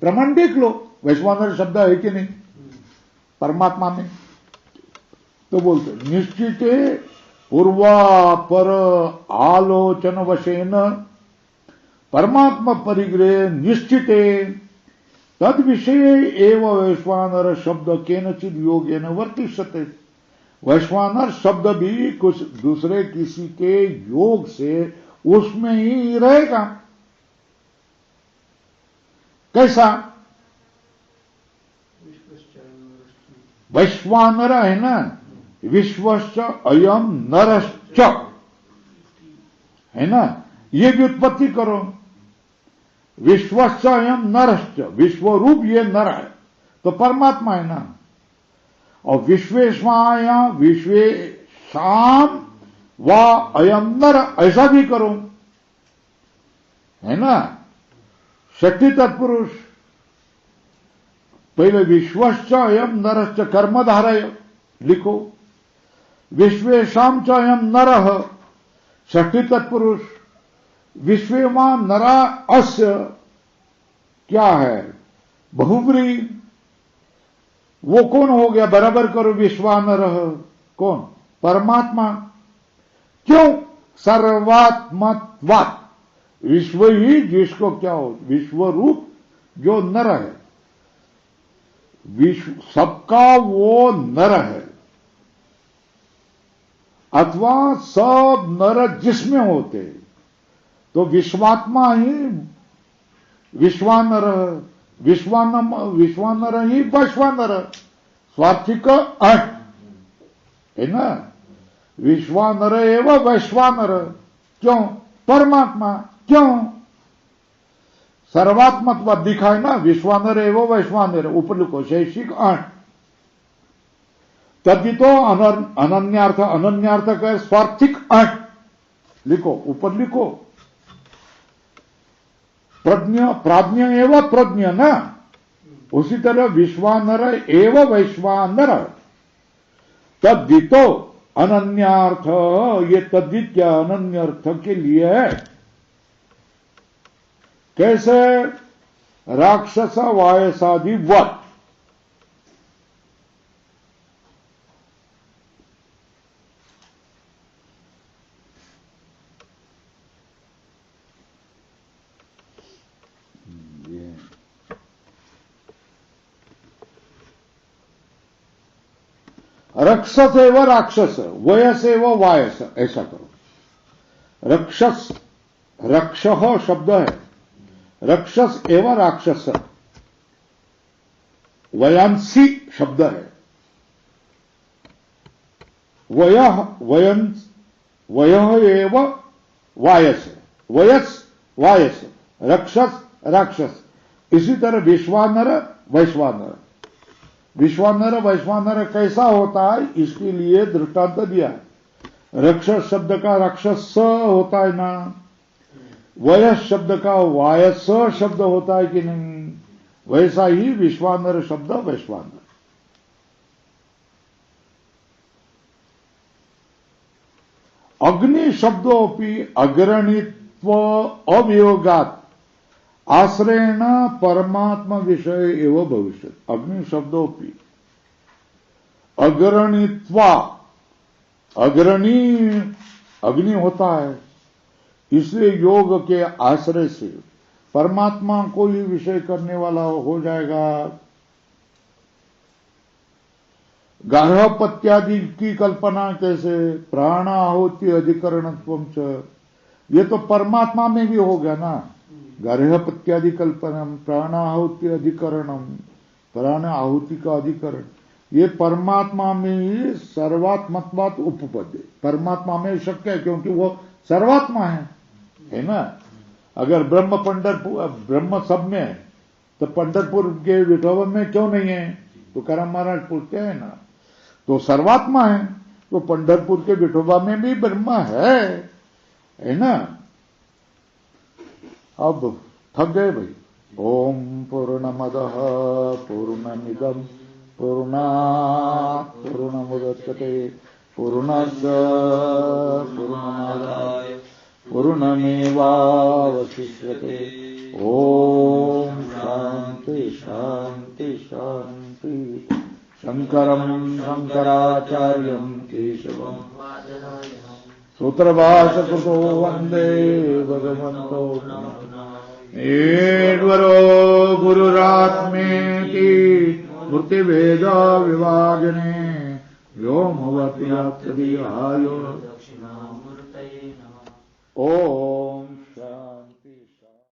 प्रमाण देख लो वैश्वानर शब्द है कि नहीं परमात्मा में। तो बोलते निश्चित पूर्वा पर आलोचन वशेन परमात्मा परिग्रह निश्चित तद विषय एवं वैश्वानर शब्द केनचित योगेन वर्तिष्यते। वैश्वानर शब्द भी कुछ दूसरे किसी के योग से उसमें ही रहेगा। कैसा, वैश्वानर है ना, विश्वश्च अयम नरश्च है ना, ये व्युत्पत्ति करो, विश्वश्च अयम नरश्च, विश्वरूप ये नर है तो परमात्मा है ना, और विश्वेश्वाया विश्वेशाम व अयम नर ऐसा भी करो, है ना। शक्ति तत्पुरुष, पहले विश्वश्च अयम नरश्च कर्मधारय लिखो, विश्वेशाम च अयम नरः षष्ठी तत्पुरुष, विश्वेमा नरा अस्य क्या है, बहुब्री, वो कौन हो गया, बराबर करो, विश्वानर कौन, परमात्मा। क्यों, सर्वात्मत्वात्, विश्व ही जिसको क्या हो, विश्व रूप जो नर है, विश्व सबका वो नर है, अथवा सब नर जिसमें होते, तो विश्वात्मा ही विश्वानर, विश्वानर ही वैश्वानर, स्वार्थिक अट है ना, विश्वानर एवं वैश्वानर, क्यों, परमात्मा, क्यों, सर्वात्मत्व दिखाए ना, विश्वानर एवं वैश्वानर, ऊपर लिखो शैक्षिक अट, तद्दितो अनन्यार्थ, अनन्यार्थ का स्वार्थिक अट लिखो, ऊपर लिखो, प्रज्ञ, प्राज्ञ एवं प्रज्ञ ना, उसी तरह विश्वानर एवं वैश्वानर, तद्दितो अनन्यार्थ, ये तद्दित क्या अनन्य अर्थ के लिए है। कैसे, राक्षस वायसादि वत, रक्षस एवं राक्षस, वयस एवं वायस, ऐसा करो। रक्षस, रक्षः शब्द है, रक्षस एवं राक्षस, वयांसी शब्द है, वयः एवं वायस, वयस वायस, रक्षस राक्षस। इसी तरह विश्वानर वैश्वानर, विश्वानर वैश्वानर कैसा होता है इसके लिए दृष्टांत दिया है। रक्षस शब्द का राक्षस होता है ना, वयस शब्द का वायस शब्द होता है कि नहीं, वैसा ही विश्वानर शब्द वैश्वानर। अग्नि शब्दोपि अग्रणीत्व अवियोगात आश्रयण परमात्मा विषय एवं भविष्य। अग्नि शब्दोपि अग्रणीत्वा, अग्रणी अग्नि होता है, इसलिए योग के आश्रय से परमात्मा को ही विषय करने वाला हो जाएगा। गार्हपत्यादि की कल्पना कैसे, प्राणाहुति अधिकरणत्वम च, ये तो परमात्मा में भी हो गया ना। गार्हपत्यादि कल्पनम, प्राणाहुति अधिकरणम, प्राण आहुति का अधिकरण, ये परमात्मा में ही सर्वात्मत्वात् उपपद्य, परमात्मा में शक्य है क्योंकि वो सर्वात्मा है ना। अगर ब्रह्म पंढरपुर, ब्रह्म सब में है तो पंढरपुर के विठोबा में क्यों नहीं है? तो तुकाराम महाराज पूछते हैं ना, तो सर्वात्मा है, तो पंढरपुर के विठोबा में भी ब्रह्म है ना। अब थक गए भाई। ओम पूर्णमदः पूर्णमिदं पूर्णात् पूर्णमुदच्यते पूर्णस्य पूर्णमादाय पूर्णमेवावशिष्यते। ओम शांति शांति शांति। शंकरं शंकराचार्यं केशवं सूत्रभाष्यकृतो वंदे भगवन्तो ईश्वरो गुरुरात्मेति मूर्तिभेद विभागिने व्योमवती व्याप्तदेहाय। ओम